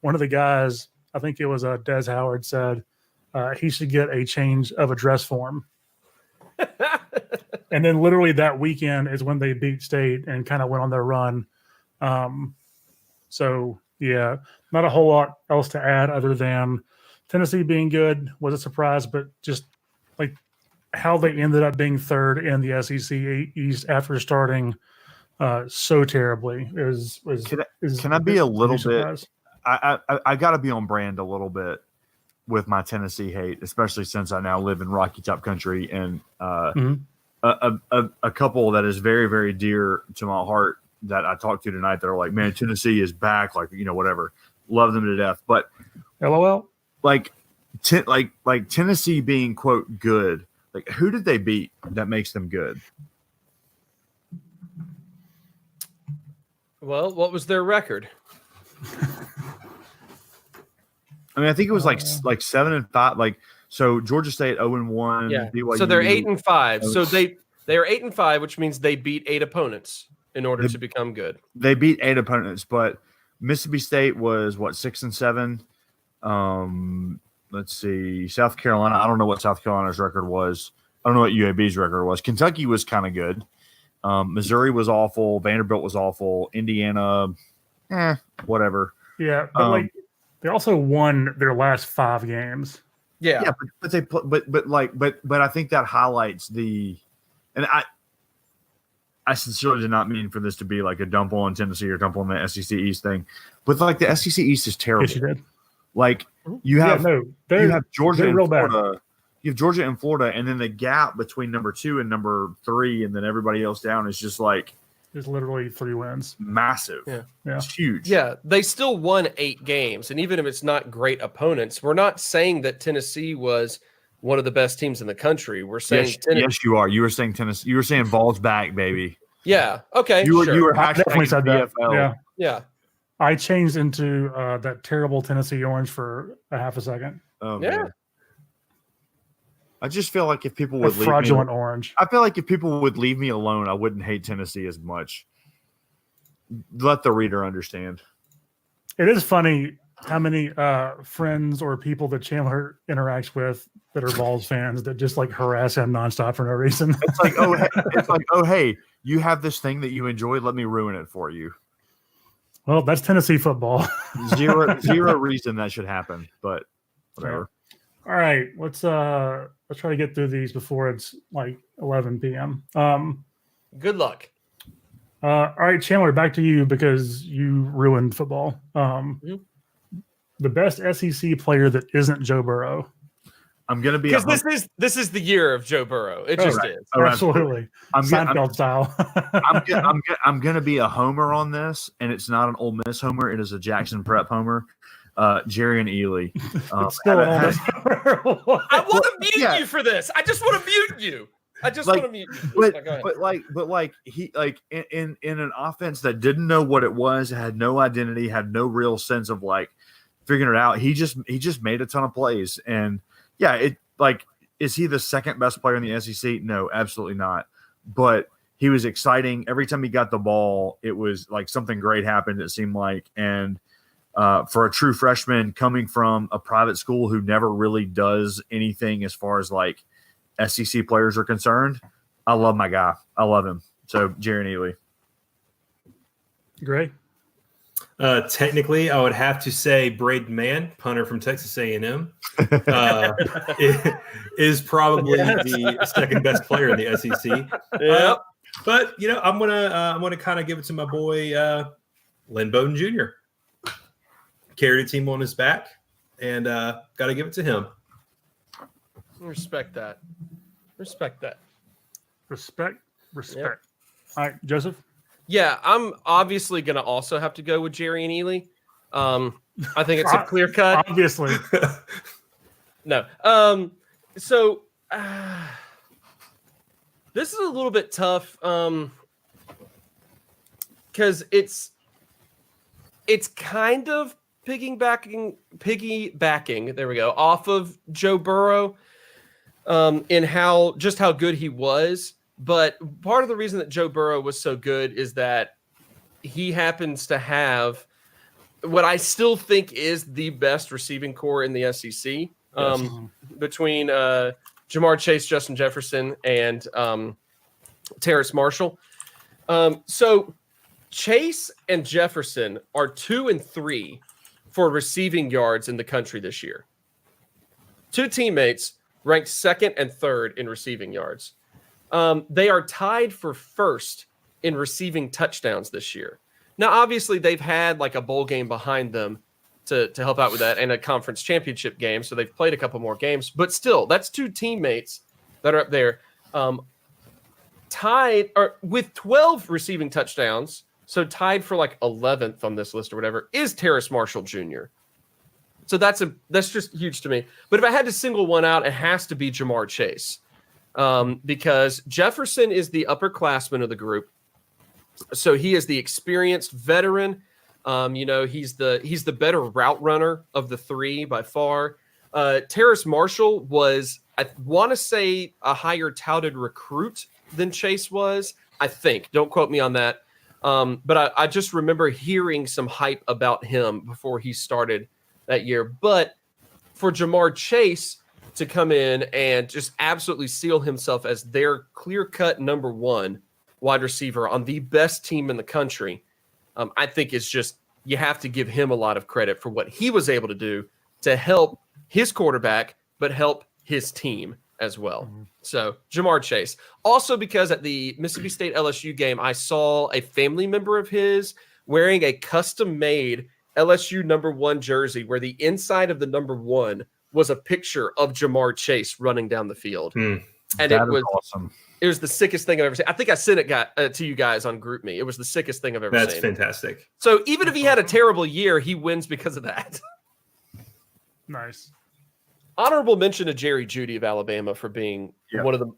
one of the guys, I think it was Des Howard, said he should get a change of address form. And then literally that weekend is when they beat State and kind of went on their run. So yeah, not a whole lot else to add other than Tennessee being good was a surprise, but just like how they ended up being third in the SEC East after starting so terribly Can I be a little bit? I got to be on brand a little bit with my Tennessee hate, especially since I now live in Rocky Top country, and a couple that is very, very dear to my heart that I talked to tonight that are like, man, Tennessee is back, like, you know, whatever, love them to death, but LOL, like Tennessee being quote good, like who did they beat that makes them good? Well, what was their record? I mean, I think it was like 7-5. Like, so Georgia State 0-1. Yeah. BYU, So they're 8-5. So they are 8-5, which means they beat 8 opponents in order to become good. They beat 8 opponents, but Mississippi State was what, 6-7. Let's see, South Carolina. I don't know what South Carolina's record was. I don't know what UAB's record was. Kentucky was kind of good. Missouri was awful. Vanderbilt was awful. Indiana, whatever. Yeah, but like they also won their last 5 games. Yeah, but I think that highlights and I sincerely did not mean for this to be like a dump on Tennessee or dump on the SEC East thing, but like the SEC East is terrible. Yes, you did. Like you have Georgia and real Florida. Bad. You have Georgia and Florida, and then the gap between number 2 and number 3, and then everybody else down is just like it's literally 3 wins. Massive. Yeah. It's huge. Yeah, they still won 8 games, and even if it's not great opponents, we're not saying that Tennessee was one of the best teams in the country. We're saying yes, you are. You were saying Tennessee. You were saying balls back, baby. Yeah. Okay. You were I definitely said that. BFL. Yeah. I changed into that terrible Tennessee orange for a half a second. Oh, yeah. Man. I just feel like if people would fraudulent orange. I feel like if people would leave me alone, I wouldn't hate Tennessee as much. Let the reader understand. It is funny how many friends or people that Chandler interacts with that are Vols fans that just like harass him nonstop for no reason. It's like, hey, you have this thing that you enjoy. Let me ruin it for you. Well, that's Tennessee football. Zero reason that should happen, but whatever. All right, let's try to get through these before it's like 11 p.m. Good luck. All right, Chandler, back to you because you ruined football. The best SEC player that isn't Joe Burrow. I'm gonna be because this is the year of Joe Burrow. It just is. Absolutely. Seinfeld style. I'm gonna be a homer on this, and it's not an Ole Miss homer. It is a Jackson Prep homer. Jerry and Ely. It's still an Ole Miss homer. I want to mute you for this. I just want to mute you. I just want to mute you. But he in an offense that didn't know what it was, had no identity, had no real sense of like figuring it out. He just made a ton of plays, and yeah, is he the second best player in the SEC? No, absolutely not. But he was exciting every time he got the ball. It was like something great happened. It seemed like, and for a true freshman coming from a private school who never really does anything as far as like SEC players are concerned, I love my guy. I love him. So Jerry and Ely. Great. Technically, I would have to say Braden Mann, punter from Texas A&M, is probably the second best player in the SEC. Yep. But I'm gonna kind of give it to my boy Lynn Bowden Jr. Carried a team on his back, and got to give it to him. Respect that. Respect. Yep. All right, Joseph. Yeah, I'm obviously going to also have to go with Jerry and Ely. I think it's a clear cut. Obviously. No. So this is a little bit tough because it's kind of piggybacking. There we go. Off of Joe Burrow in how good he was. But part of the reason that Joe Burrow was so good is that he happens to have what I still think is the best receiving core in the SEC between Jamar Chase, Justin Jefferson, and Terrace Marshall. So Chase and Jefferson are 2 and 3 for receiving yards in the country this year. Two teammates ranked 2nd and 3rd in receiving yards. They are tied for 1st in receiving touchdowns this year. Now, obviously, they've had like a bowl game behind them to help out with that and a conference championship game. So they've played a couple more games. But still, that's two teammates that are up there tied or with 12 receiving touchdowns. So tied for like 11th on this list or whatever is Terrace Marshall Jr. So that's just huge to me. But if I had to single one out, it has to be Jamar Chase because Jefferson is the upperclassman of the group. So he is the experienced veteran. He's the better route runner of the three by far. Terrace Marshall was, I want to say, a higher touted recruit than Chase was. I think. Don't quote me on that. But I just remember hearing some hype about him before he started that year. But for Jamar Chase to come in and just absolutely seal himself as their clear-cut number one wide receiver on the best team in the country, I think it's just, you have to give him a lot of credit for what he was able to do to help his quarterback, but help his team as well. Mm-hmm. So Jamar Chase. Also because at the Mississippi State LSU game, I saw a family member of his wearing a custom-made LSU number 1 jersey where the inside of the number 1 was a picture of Jamar Chase running down the field. And it was awesome. It was the sickest thing I've ever seen. I think I sent it to you guys on GroupMe. It was the sickest thing I've ever seen. That's fantastic. So even if he had a terrible year, he wins because of that. Nice. Honorable mention to Jerry Jeudy of Alabama for being one of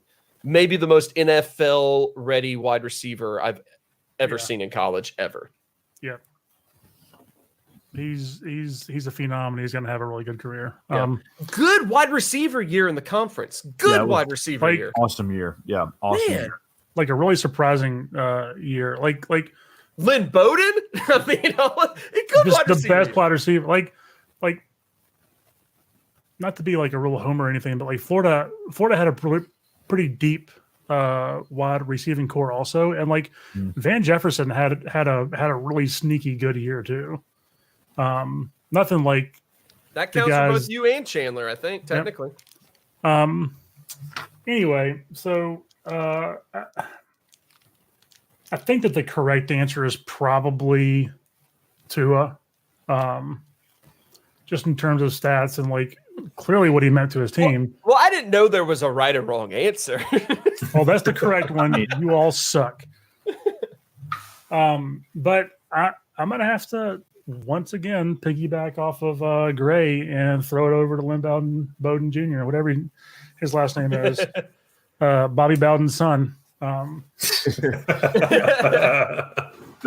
maybe the most NFL ready wide receiver I've ever seen in college ever. Yeah. He's a phenom and he's going to have a really good career. Yeah. Good wide receiver year in the conference. Good wide receiver year. Awesome year. Yeah. Awesome year. Like a really surprising year. Like Lynn Bowden? I mean, good just wide the receiver. best wide receiver. Like not to be like a real homer or anything, but like Florida had a pretty deep wide receiving core also. And like Van Jefferson had a really sneaky good year too. Nothing like that counts for both you and Chandler, I think, technically. Yep. Anyway, so I think that the correct answer is probably Tua. Just in terms of stats and like clearly what he meant to his team. Well, I didn't know there was a right or wrong answer. Well, that's the correct one. You all suck. But I'm gonna have to once again piggyback off of Gray and throw it over to Lynn Bowden Jr., whatever his last name is. Bobby Bowden's son. The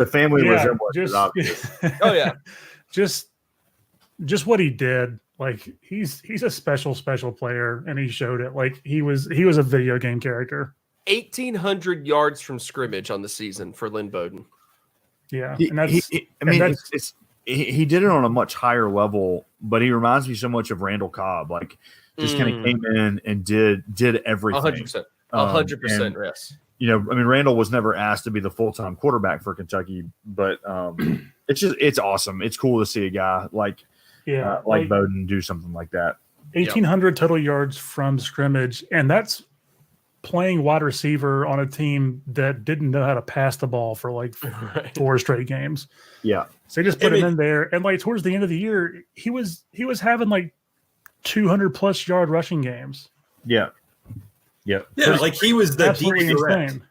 family resemblance is obvious. Oh yeah. Just what he did. Like he's a special player, and he showed it. Like he was a video game character. 1,800 yards from scrimmage on the season for Lynn Bowden. Yeah, he did it on a much higher level, but he reminds me so much of Randall Cobb. Like just kind of came in and did everything. 100%. 100%. Yes. Randall was never asked to be the full-time quarterback for Kentucky, but it's awesome. It's cool to see a guy like Bowden do something like that. 1,800 total yards from scrimmage, and that's playing wide receiver on a team that didn't know how to pass the ball for like 4 straight games. Yeah. So they just put him in there, and like towards the end of the year, he was having like 200+ yard rushing games. Yeah. Yeah. Yeah, like he was the deep threat. Insane.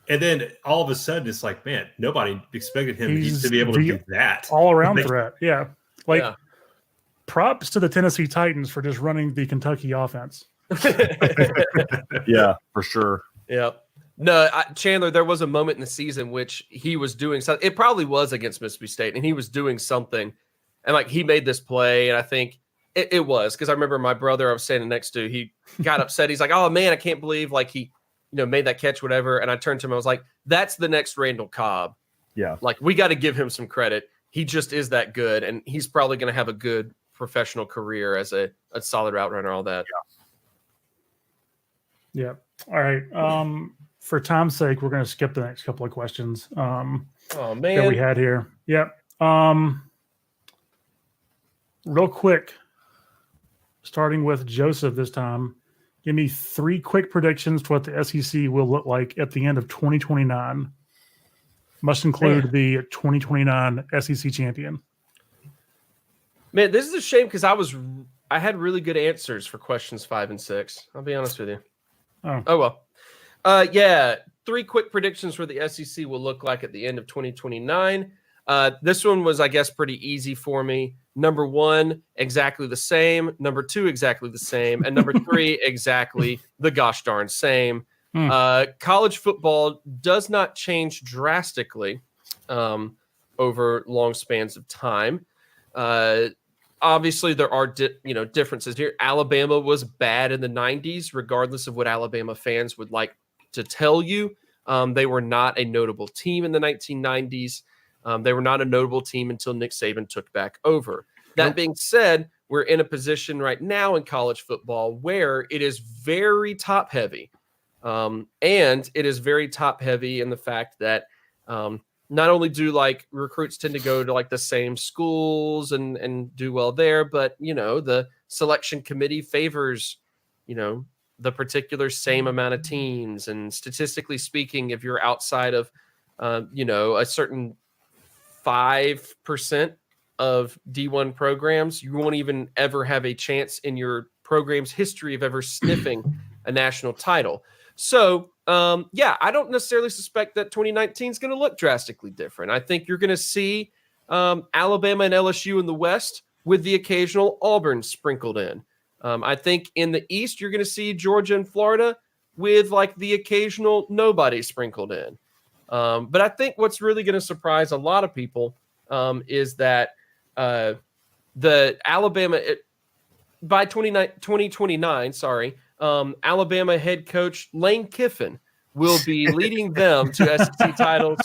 And then all of a sudden, it's like, man, nobody expected him to be able to do that. All around threat. Yeah. Props to the Tennessee Titans for just running the Kentucky offense. Yeah, for sure. Yep. No, Chandler, there was a moment in the season which he was doing something. It probably was against Mississippi State, and he was doing something. And like he made this play, and I think it was because I remember my brother I was standing next to, he got upset. He's like, oh man, I can't believe like he made that catch, whatever. And I turned to him, I was like, that's the next Randall Cobb. Yeah. Like we got to give him some credit. He just is that good, and he's probably going to have a good professional career as a solid route runner, all that. Yeah. All right. for time's sake, we're going to skip the next couple of questions Oh that man. we had here. Yep. Real quick, starting with Joseph this time. Give me 3 quick predictions for what the SEC will look like at the end of 2029. Must include the 2029 SEC champion. Man, this is a shame because I had really good answers for questions 5 and 6. I'll be honest with you. Oh well. Yeah, 3 quick predictions for the SEC will look like at the end of 2029. This one was, I guess, pretty easy for me. Number 1, exactly the same. Number 2, exactly the same. And number 3, exactly the gosh darn same. College football does not change drastically over long spans of time. Obviously, there are differences here. Alabama was bad in the 90s, regardless of what Alabama fans would like to tell you. They were not a notable team in the 1990s. They were not a notable team until Nick Saban took back over. That being said, we're in a position right now in college football where it is very top heavy. And it is very top heavy in the fact that not only do like recruits tend to go to like the same schools and do well there, but the selection committee favors, the particular same amount of teams. And statistically speaking, if you're outside of, a certain 5% of D1 programs, you won't even ever have a chance in your program's history of ever sniffing a national title. So, I don't necessarily suspect that 2019 is going to look drastically different. I think you're going to see Alabama and LSU in the West with the occasional Auburn sprinkled in. I think in the East, you're going to see Georgia and Florida with like the occasional nobody sprinkled in. But I think what's really going to surprise a lot of people is that the Alabama by 2029, Alabama head coach Lane Kiffin will be leading them to SEC titles.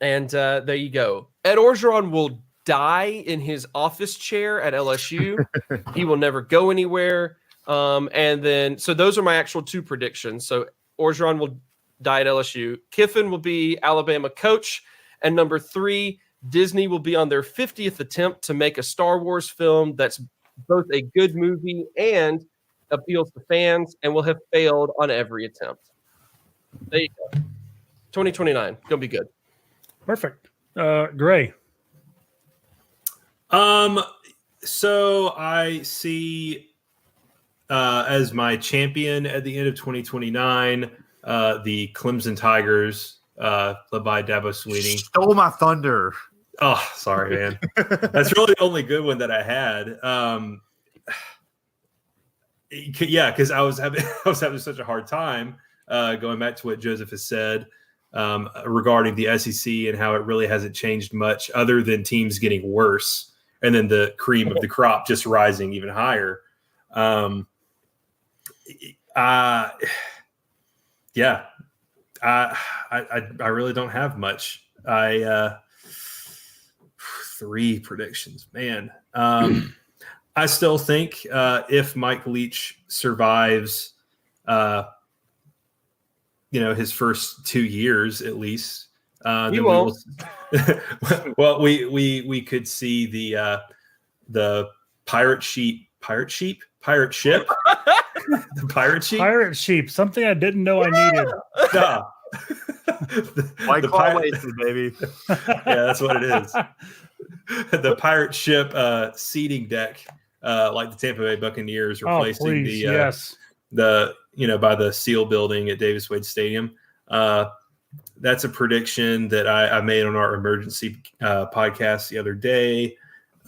And there you go. Ed Orgeron will die in his office chair at LSU. He will never go anywhere. So those are my actual 2 predictions. So Orgeron will die at LSU. Kiffin will be Alabama coach. And number 3, Disney will be on their 50th attempt to make a Star Wars film that's both a good movie and appeals to fans, and will have failed on every attempt. There you go. 2029. Gonna be good. Perfect. Gray. So I see as my champion at the end of 2029, the Clemson Tigers, led by Dabo Swinney. Stole my thunder. Oh, sorry, man. That's really the only good one that I had. Because I was having such a hard time going back to what Joseph has said regarding the SEC and how it really hasn't changed much other than teams getting worse and then the cream of the crop just rising even higher. I really don't have much. 3 predictions, man. I still think if Mike Leach survives, his first 2 years at least, He won't. Well, we could see the pirate ship, the pirate sheep, Pirate sheep. Something I didn't know I needed. Nah. White Claw Wasted, baby. Yeah, that's what it is. The pirate ship seating deck, like the Tampa Bay Buccaneers replacing the by the Seal building at Davis Wade Stadium. That's a prediction that I made on our emergency podcast the other day.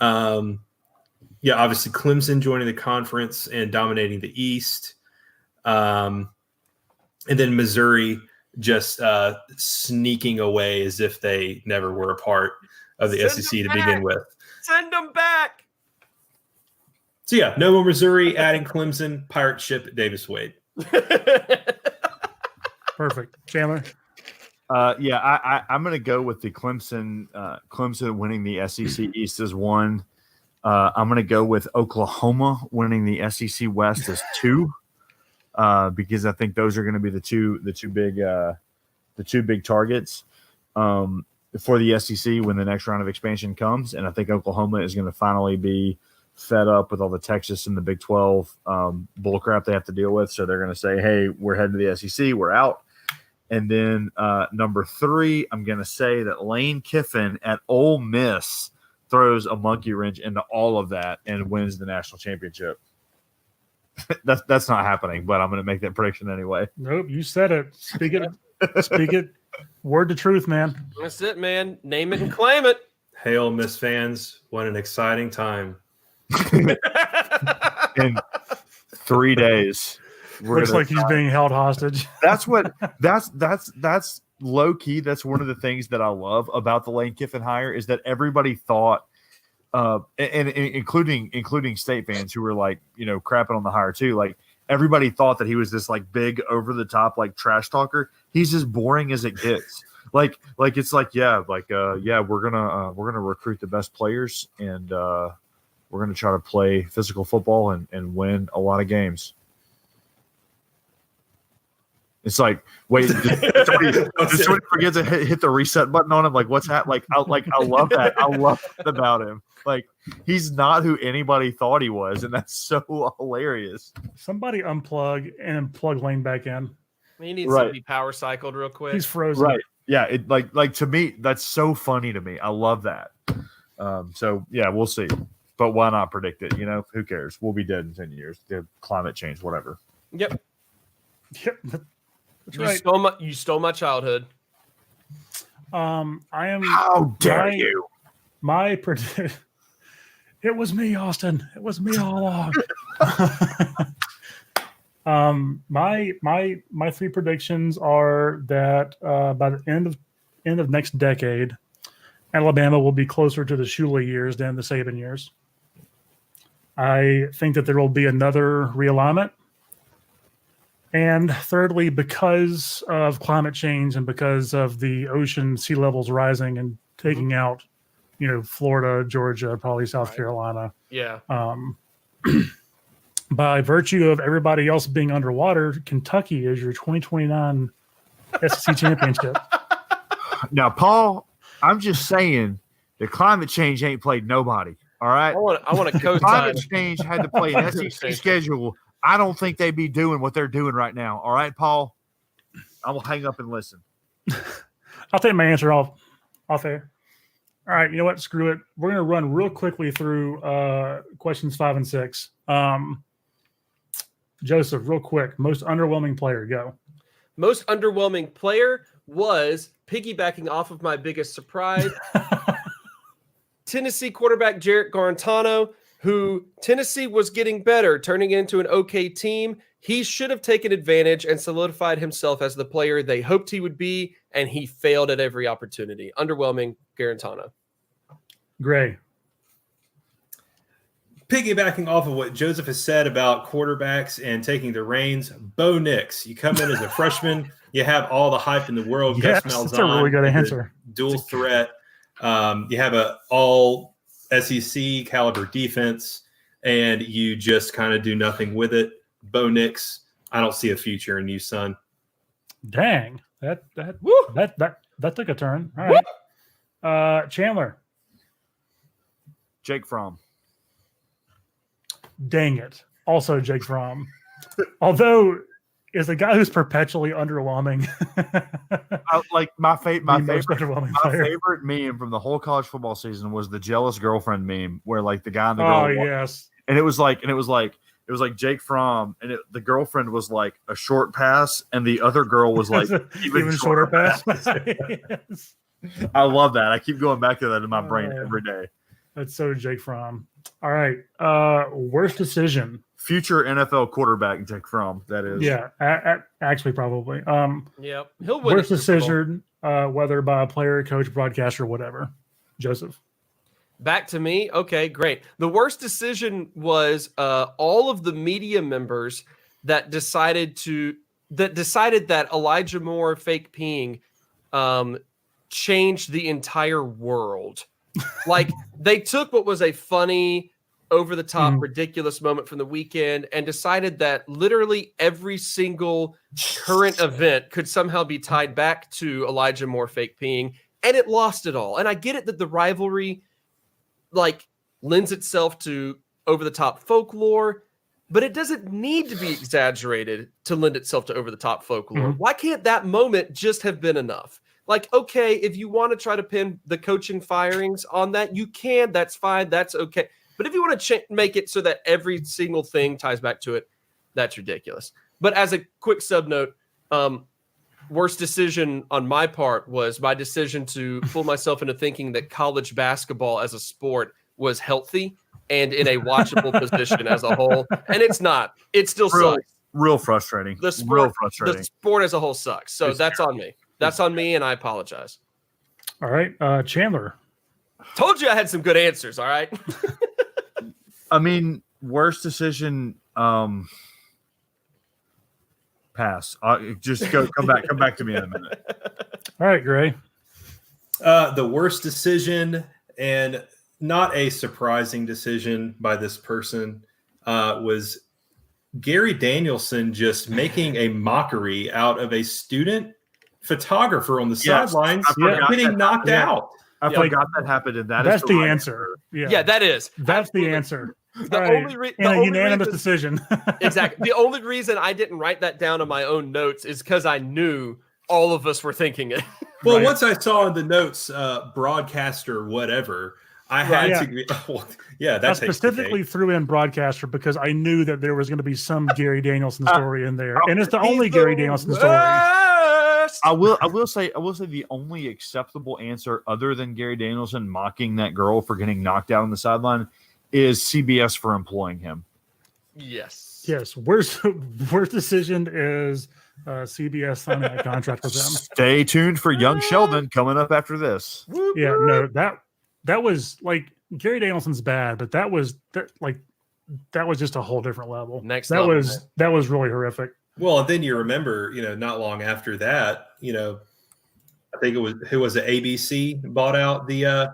Obviously Clemson joining the conference and dominating the East. And then Missouri just sneaking away as if they never were a part of the SEC to begin with. Send them back. So no more Missouri, adding Clemson, pirate ship at Davis Wade. Perfect. Chandler? I'm going to go with the Clemson. Clemson winning the SEC East as 1. I'm going to go with Oklahoma winning the SEC West as 2. because I think those are going to be the two big targets for the SEC when the next round of expansion comes. And I think Oklahoma is going to finally be fed up with all the Texas and the Big 12 bullcrap they have to deal with. So they're going to say, hey, we're heading to the SEC. We're out. And then number 3, I'm going to say that Lane Kiffin at Ole Miss throws a monkey wrench into all of that and wins the national championship. That's not happening, but I'm going to make that prediction anyway. Nope, you said it. Speak it. Speak it. Word to truth, man. That's it, man. Name it and claim it. Hey, Ole Miss fans, what an exciting time. In 3 days. Looks like he's being held hostage. That's low key. That's one of the things that I love about the Lane Kiffin hire is that everybody thought, and including state fans who were like, crapping on the hire too. Like everybody thought that he was this like big over the top like trash talker. He's as boring as it gets. We're gonna recruit the best players and we're gonna try to play physical football and win a lot of games. It's like, wait, did somebody forget to hit the reset button on him? Like, what's that? I love that. I love that about him. Like, he's not who anybody thought he was, and that's so hilarious. Somebody unplug and plug Lane back in. He needs to be power cycled real quick. He's frozen. Right. Yeah. It like to me, that's so funny to me. I love that. So yeah, we'll see. But why not predict it? Who cares? We'll be dead in 10 years. The climate change, whatever. Yep. That's right. You stole my childhood. I am. How dare you? My prediction. It was me, Austin. It was me all along. My 3 predictions are that by the end of next decade, Alabama will be closer to the Shula years than the Saban years. I think that there will be another realignment. And thirdly, because of climate change and because of the ocean sea levels rising and taking out, Florida, Georgia, probably South Carolina. Yeah. By virtue of everybody else being underwater, Kentucky is your 2029 SEC championship. Now, Paul, I'm just saying the climate change ain't played nobody. All right. I want to co-sign. Climate change had to play an SEC schedule. I don't think they'd be doing what they're doing right now. All right, Paul? I will hang up and listen. I'll take my answer off air. All right, you know what? Screw it. We're going to run real quickly through questions 5 and 6. Joseph, real quick. Most underwhelming player, go. Most underwhelming player was, piggybacking off of my biggest surprise, Tennessee quarterback Jarrett Garantano, who Tennessee was getting better, turning into an okay team. He should have taken advantage and solidified himself as the player they hoped he would be, and he failed at every opportunity. Underwhelming, Garantano. Gray. Piggybacking off of what Joseph has said about quarterbacks and taking the reins, Bo Nix. You come in as a freshman, you have all the hype in the world. Yes, Gus Malzahn, that's a really good answer. Dual threat. You have a all SEC caliber defense, and you just kind of do nothing with it. Bo Nix, I don't see a future in you, son. Dang, that took a turn. All right, Chandler. Jake Fromm. Dang it. Also Jake Fromm. Although is a guy who's perpetually underwhelming. My favorite meme from the whole college football season was the jealous girlfriend meme where like the guy and the girl. Oh yes. And it was like Jake Fromm and the girlfriend was like a short pass and the other girl was like even shorter pass. Yes. I love that. I keep going back to that in my brain every day. That's so Jake Fromm. All right. Worst decision. Future NFL quarterback Jake Fromm, that is. Yeah, actually probably. Yep. He'll win. Worst decision, whether by a player, coach, broadcaster, whatever. Joseph. Back to me. Okay, great. The worst decision was all of the media members that decided that Elijah Moore fake peeing changed the entire world. Like they took what was a funny over the top, ridiculous moment from the weekend and decided that literally every single current event could somehow be tied back to Elijah Moore fake peeing, and it lost it all. And I get it that the rivalry like lends itself to over the top folklore, but it doesn't need to be exaggerated to lend itself to over the top folklore. Why can't that moment just have been enough? Like, okay, if you want to try to pin the coaching firings on that, you can. That's fine. That's okay. But if you want to make it so that every single thing ties back to it, that's ridiculous. But as a quick sub note, worst decision on my part was my decision to fool myself into thinking that college basketball as a sport was healthy and in a watchable position as a whole. And it's not. It still sucks. Real frustrating. The sport as a whole sucks. So that's on me. That's on me, and I apologize. All right. Chandler. Told you I had some good answers, all right? I mean, worst decision, pass. Just come back to me in a minute. All right, Gray. The worst decision, and not a surprising decision by this person, was Gary Danielson just making a mockery out of a student photographer on the sidelines getting knocked out. I forgot that happened, and that's the answer. Yeah, that is. That's the answer. The only unanimous decision. Exactly. The only reason I didn't write that down on my own notes is because I knew all of us were thinking it. Well, once I saw in the notes, broadcaster, whatever, I had to. I specifically threw in broadcaster because I knew that there was going to be some Gary Danielson story in there, and it's the only Gary Danielson story. I will say the only acceptable answer other than Gary Danielson mocking that girl for getting knocked out on the sideline is CBS for employing him. Yes. Worst decision is CBS signing a contract with them. Stay tuned for young Sheldon coming up after this. Yeah, no, that was like Gary Danielson's bad, but that was just a whole different level. That was really horrific. Well, and then you remember, not long after that, I think it was ABC bought out the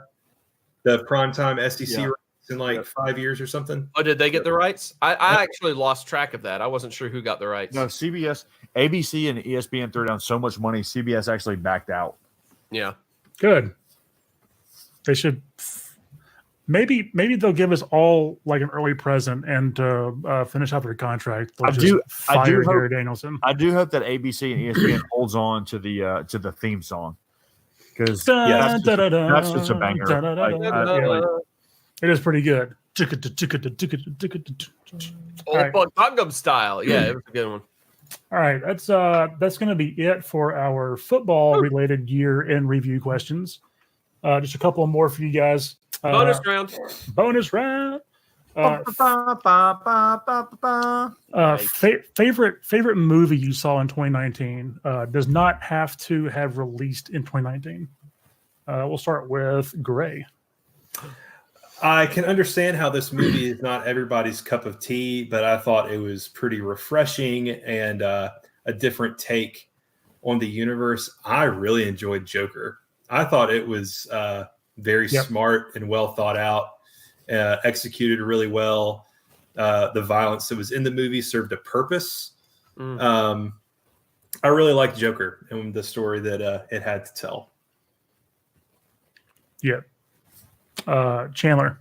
primetime SEC rights in like 5 years or something. Oh, did they get the rights? I actually lost track of that. I wasn't sure who got the rights. No, CBS, ABC, and ESPN threw down so much money, CBS actually backed out. Yeah. Good. They should. Maybe they'll give us all like an early present and finish out their contract. I do hope Gary Danielson. I do hope that ABC and ESPN holds on to the theme song because that's just a banger. It is pretty good. Old Buck Gangnam Style. Yeah, it was a good one. All right, that's going to be it for our football related year in review questions. Just a couple more for you guys. Bonus round. Favorite movie you saw in 2019 does not have to have released in 2019. We'll start with Gray. I can understand how this movie is not everybody's cup of tea, but I thought it was pretty refreshing and a different take on the universe. I really enjoyed Joker. I thought it was very smart and well thought out, executed really well. The violence that was in the movie served a purpose. I really liked Joker and the story that it had to tell. Yeah. Chandler.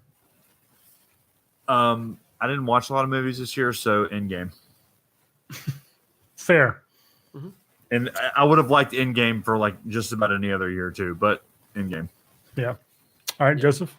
I didn't watch a lot of movies this year, so Endgame. Fair. Mm-hmm. And I would have liked Endgame for like just about any other year too, but Endgame. Yeah. All right, Joseph.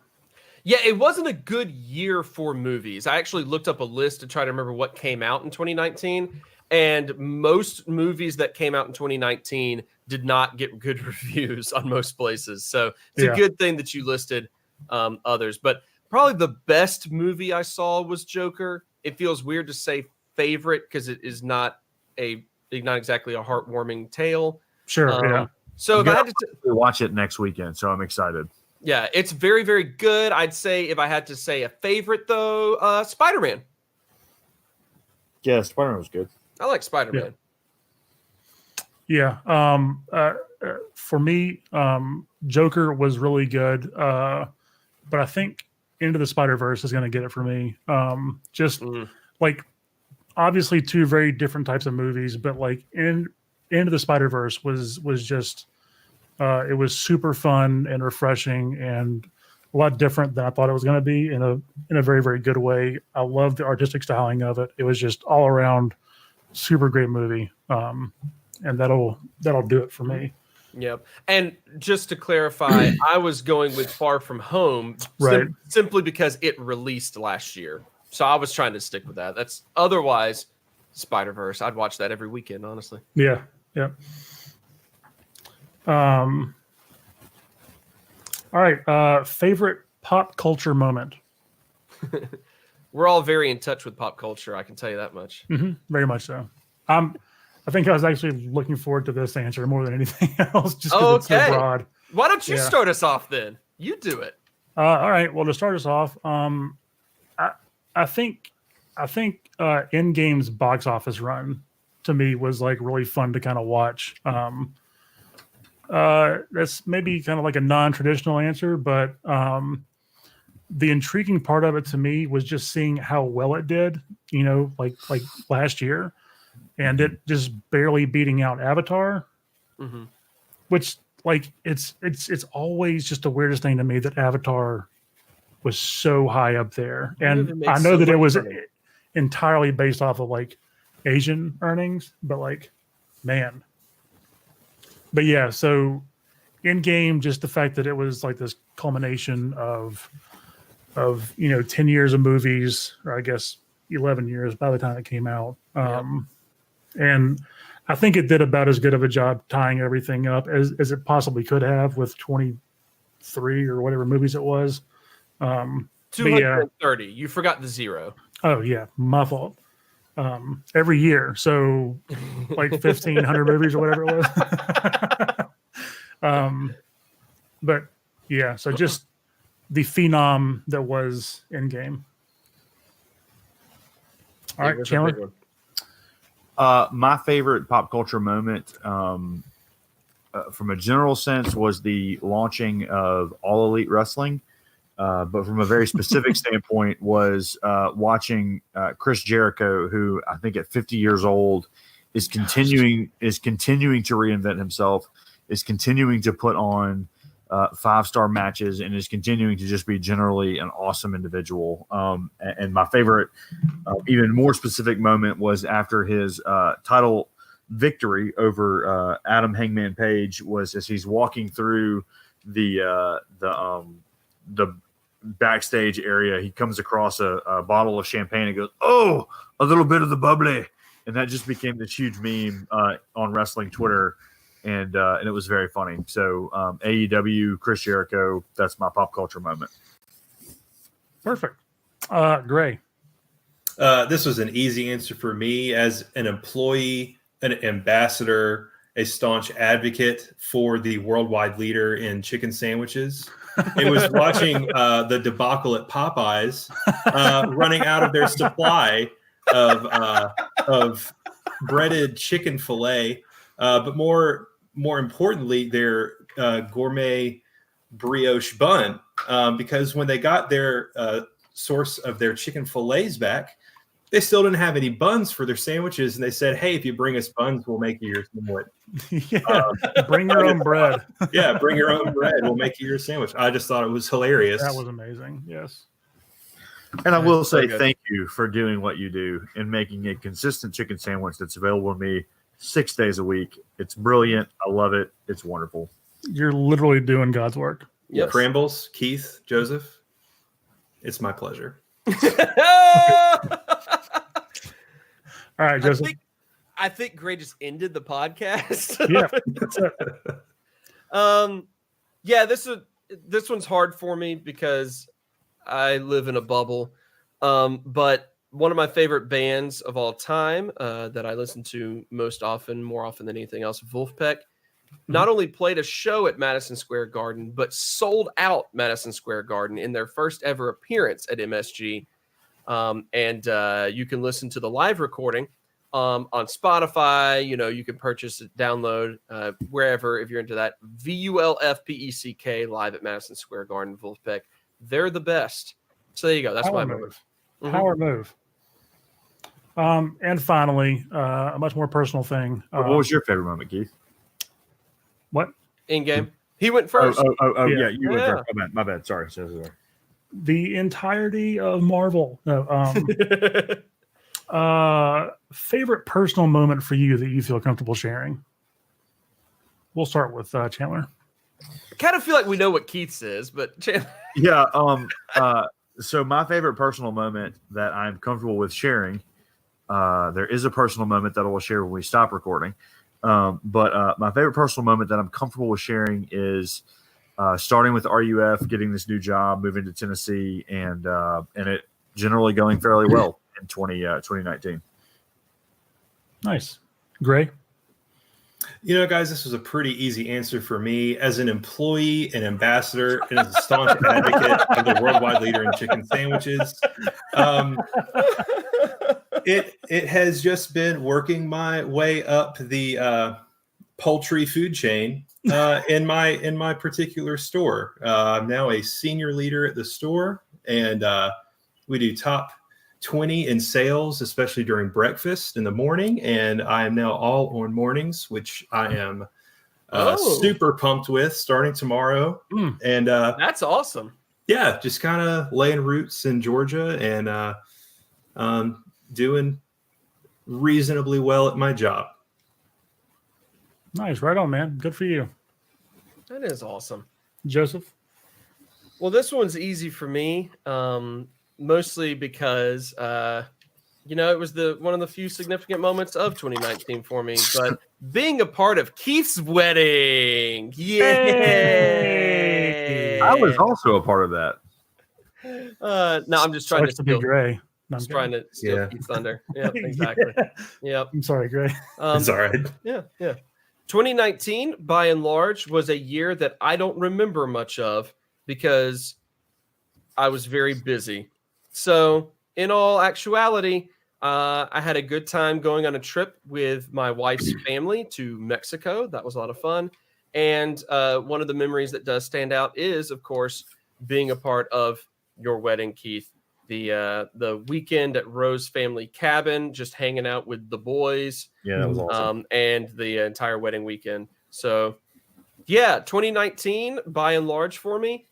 Yeah, it wasn't a good year for movies. I actually looked up a list to try to remember what came out in 2019, and most movies that came out in 2019 did not get good reviews on most places. So it's a good thing that you listed others. But probably the best movie I saw was Joker. It feels weird to say favorite because it is not exactly a heartwarming tale. Sure. So if I had to watch it next weekend, so I'm excited. Yeah, it's very, very good. I'd say if I had to say a favorite, though, Spider-Man. Yeah, Spider-Man was good. I like Spider-Man. Yeah. For me, Joker was really good. But I think Into the Spider-Verse is going to get it for me. Like, obviously two very different types of movies, but like Into the Spider-Verse was just it was super fun and refreshing and a lot different than I thought it was going to be in a very, very good way. I love the artistic styling of it. It was just all around super great movie. And that'll do it for me. Yep. And just to clarify, I was going with Far From Home Right. simply because it released last year. So I was trying to stick with that. That's otherwise Spider-Verse. I'd watch that every weekend, honestly. Yeah. Yeah. All right. Favorite pop culture moment. We're all very in touch with pop culture. I can tell you that much. Mm-hmm. Very much so. I think I was actually looking forward to this answer more than anything else, just because it's so broad. Why don't you start us off then? You do it. All right. Well, to start us off, I think Endgame's box office run to me was like really fun to kind of watch. That's maybe kind of like a non-traditional answer, but the intriguing part of it to me was just seeing how well it did, like last year, and it just barely beating out Avatar, which like it's always just the weirdest thing to me that Avatar was so high up there. And I know that it was entirely based off of like Asian earnings, but like, man. But yeah, so Endgame, just the fact that it was like this culmination of 10 years of movies, or I guess 11 years by the time it came out. And I think it did about as good of a job tying everything up as it possibly could have with 23 or whatever movies it was. 230. You forgot the 0. Oh yeah, my fault. Every year, so like 1,500 movies or whatever it was. But yeah, so just the phenom that was Endgame. All right, Chandler. My favorite pop culture moment, from a general sense, was the launching of All Elite Wrestling. But from a very specific standpoint, was watching Chris Jericho, who I think at 50 years old is continuing to reinvent himself, is continuing to put on 5-star matches, and is continuing to just be generally an awesome individual. And my favorite, even more specific moment was after his title victory over Adam Hangman Page, was as he's walking through the backstage area, he comes across a bottle of champagne and goes, "Oh, a little bit of the bubbly," and that just became this huge meme on wrestling Twitter, and it was very funny. So AEW, Chris Jericho, that's my pop culture moment. Perfect. Gray. This was an easy answer for me as an employee, an ambassador, a staunch advocate for the worldwide leader in chicken sandwiches. It was watching the debacle at Popeyes, running out of their supply of breaded chicken fillet, but more importantly, their gourmet brioche bun, because when they got their source of their chicken fillets back, they still didn't have any buns for their sandwiches, and they said, "Hey, if you bring us buns, we'll make you your sandwich." Bring your own bread. Yeah, bring your own bread. We'll make you your sandwich. I just thought it was hilarious. That was amazing. Yes. And I will say thank you for doing what you do and making a consistent chicken sandwich that's available to me 6 days a week. It's brilliant. I love it. It's wonderful. You're literally doing God's work. Yes. Prambles, Keith, Joseph, it's my pleasure. All right, Joseph. I think Gray just ended the podcast. Yeah. Yeah, this one's hard for me because I live in a bubble. But one of my favorite bands of all time that I listen to most often, more often than anything else, Wolfpack, not only played a show at Madison Square Garden, but sold out Madison Square Garden in their first ever appearance at MSG. And you can listen to the live recording on Spotify. You can purchase it, download wherever if you're into that. VULFPECK live at Madison Square Garden, Wolfpack. They're the best. So there you go. That's Power my move. moment. Mhm. Power move. And finally, a much more personal thing. What was your favorite moment, Keith? What? In game. He went first. Yeah, Yeah. you went first. My bad. Sorry. The entirety of Marvel. No, favorite personal moment for you that you feel comfortable sharing? We'll start with Chandler. I kind of feel like we know what Keith's is, but Yeah. So my favorite personal moment that I'm comfortable with sharing. There is a personal moment that I will share when we stop recording. But my favorite personal moment that I'm comfortable with sharing is starting with RUF, getting this new job, moving to Tennessee, and it generally going fairly well in 2019. Nice. Gray? You know, guys, this was a pretty easy answer for me. As an employee, an ambassador, and as a staunch advocate of the worldwide leader in chicken sandwiches, it has just been working my way up the poultry food chain in my particular store. I'm now a senior leader at the store, and we do top 20 in sales, especially during breakfast in the morning. And I am now all on mornings, which I am super pumped with starting tomorrow. And that's awesome. Yeah, just kind of laying roots in Georgia and doing reasonably well at my job. Nice. Right on, man. Good for you. That is awesome. Joseph? Well, this one's easy for me. Mostly because, it was one of the few significant moments of 2019 for me. But being a part of Keith's wedding, Hey! I was also a part of that. No, I'm just trying to be Gray. No, just trying to steal Keith's thunder. Yeah, exactly. Yep. I'm sorry, Gray. It's all right. Yeah. 2019, by and large, was a year that I don't remember much of because I was very busy. So, in all actuality, I had a good time going on a trip with my wife's family to Mexico. That was a lot of fun. And one of the memories that does stand out is, of course, being a part of your wedding, Keith. The weekend at Rose Family Cabin, just hanging out with the boys. Yeah, that was awesome. And the entire wedding weekend. So, yeah, 2019, by and large for me,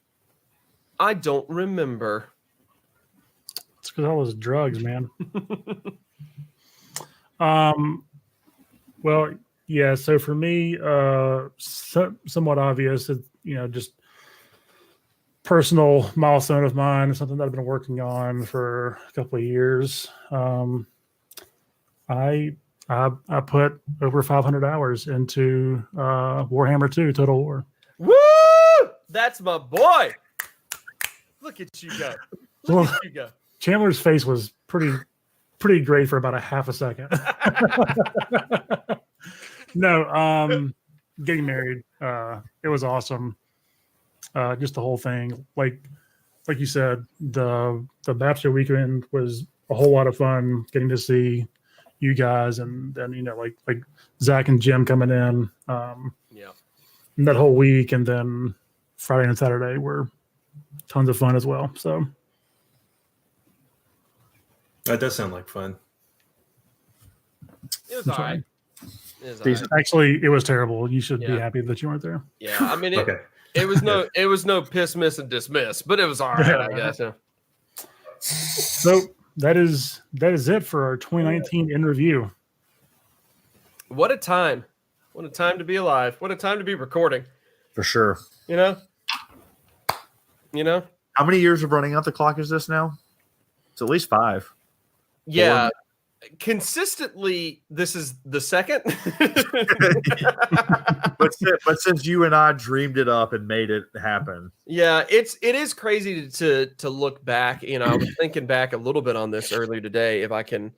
I don't remember. It's because all those drugs, man. Well, yeah. So for me, somewhat obvious. Just personal milestone of mine, something that I've been working on for a couple of years. I put over 500 hours into Warhammer 2 Total War. Woo! That's my boy. Look at you go. Look at you go. Chandler's face was pretty great for about a half a second. No, getting married, it was awesome. Just the whole thing, like you said, the bachelor weekend was a whole lot of fun. Getting to see you guys, and then like Zach and Jim coming in, that whole week, and then Friday and Saturday were tons of fun as well. So. That does sound like fun. It was all right. Actually, it was terrible. You should be happy that you weren't there. Yeah, I mean, it was no piss, miss, and dismiss, but it was all right, I guess. Yeah. So that is it for our 2019 in review. What a time! What a time to be alive! What a time to be recording! For sure. You know. How many years of running out the clock is this now? It's at least 5. Yeah. Consistently, this is the second. but since you and I dreamed it up and made it happen. Yeah, it is crazy to look back. I was thinking back a little bit on this earlier today, if I can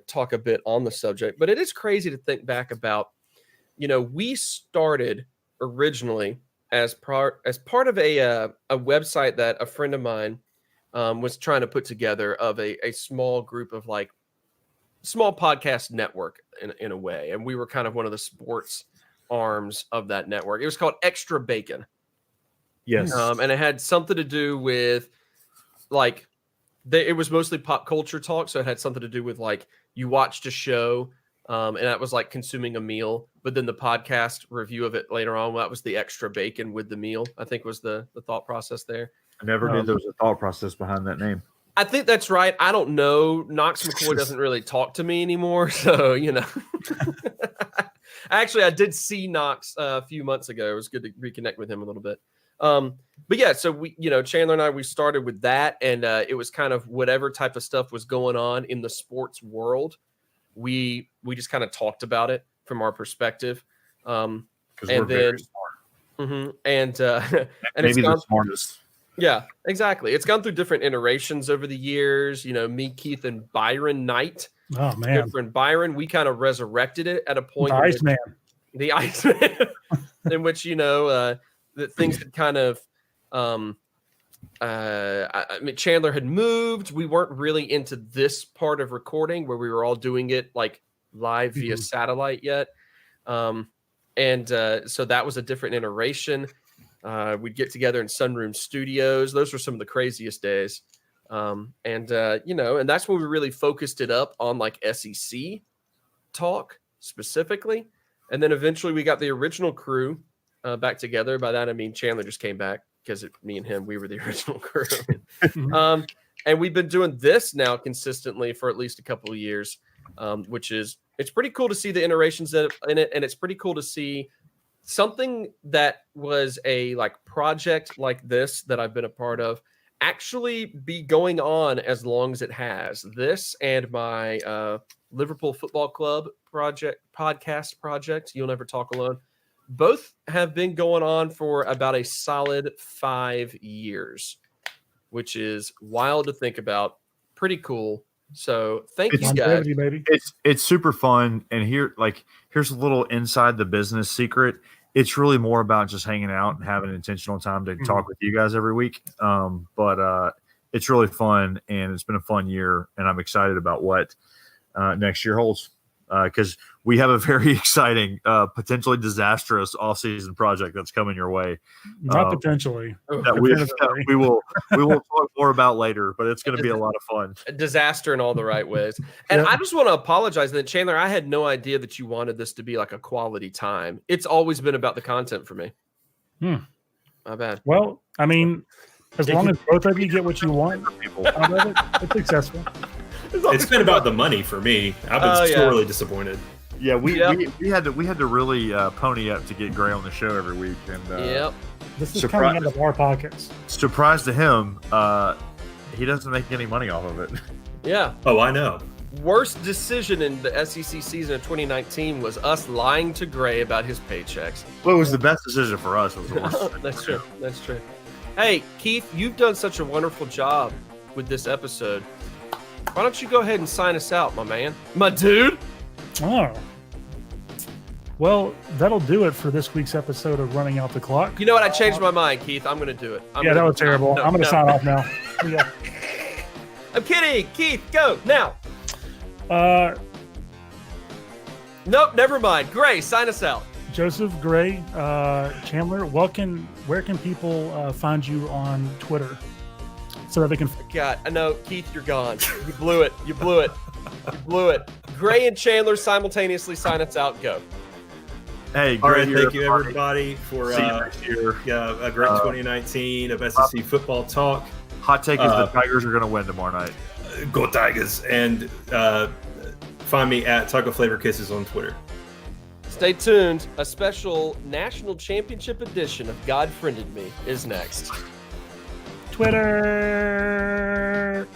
talk a bit on the subject. But it is crazy to think back about, we started originally as part of a website that a friend of mine was trying to put together of a small group of small podcast network in a way. And we were kind of one of the sports arms of that network. It was called Extra Bacon. Yes. And it had something to do with it was mostly pop culture talk, so it had something to do with like you watched a show, and that was like consuming a meal. But then the podcast review of it later on, that was the extra bacon with the meal. I think was the thought process there. I never knew there was a thought process behind that name. I think that's right. I don't know. Knox McCoy doesn't really talk to me anymore, so you know. Actually, I did see Knox a few months ago. It was good to reconnect with him a little bit. But yeah, so we, Chandler and I, we started with that, and it was kind of whatever type of stuff was going on in the sports world. We just kind of talked about it from our perspective. Because we're very smart. Mm-hmm, and maybe the smartest. Yeah, exactly. It's gone through different iterations over the years. Me, Keith, and Byron Knight. Oh man, good friend Byron. We kind of resurrected it at a point. The Iceman, in which that things had kind of. I mean, Chandler had moved. We weren't really into this part of recording where we were all doing it like live via satellite yet, so that was a different iteration. We'd get together in Sunroom Studios. Those were some of the craziest days. And that's when we really focused it up on like SEC talk specifically. And then eventually we got the original crew back together. By that, I mean, Chandler just came back because me and him, we were the original crew. And we've been doing this now consistently for at least a couple of years, it's pretty cool to see the iterations in it. And it's pretty cool to see something that was a like project like this that I've been a part of actually be going on as long as it has. This and my Liverpool Football Club podcast project, You'll Never Talk Alone, both have been going on for about a solid 5 years, which is wild to think about. Pretty cool. So thank you guys. Baby. It's super fun. And here's a little inside the business secret. It's really more about just hanging out and having intentional time to talk with you guys every week. But it's really fun, and it's been a fun year, and I'm excited about what next year holds. Because we have a very exciting, potentially disastrous off-season project that's coming your way. Not potentially. That we will talk more about later, but it's going to be a lot of fun. A disaster in all the right ways. And I just want to apologize that, Chandler, I had no idea that you wanted this to be like a quality time. It's always been about the content for me. My bad. Well, I mean, as long as both of you get what you want out of it, it's successful. It's been about the money for me. I've been sorely disappointed. Yeah, we had to really pony up to get Gray on the show every week, and this is coming out of our pockets. Surprise to him, he doesn't make any money off of it. Yeah. Oh, I know. Worst decision in the SEC season of 2019 was us lying to Gray about his paychecks. Well, it was the best decision for us. It was the worst. That's true. That's true. Hey, Keith, you've done such a wonderful job with this episode. Why don't you go ahead and sign us out, my man? My dude? Oh. Well, that'll do it for this week's episode of Running Out the Clock. You know what? I changed my mind, Keith. I'm going to do it. That was terrible. I'm going to sign off now. Yeah. I'm kidding. Keith, go now. Nope, never mind. Gray, sign us out. Joseph, Gray, Chandler, where can people find you on Twitter? So that they can. God, I know, Keith, you're gone. You blew it. You blew it. Gray and Chandler simultaneously sign us out. Go. Hey, all right. Thank you, everybody, for see you next year. A great 2019 of SEC football talk. Hot take is the Tigers are going to win tomorrow night. Go Tigers! And find me at Taco Flavor Kisses on Twitter. Stay tuned. A special national championship edition of God Friended Me is next. Twitter.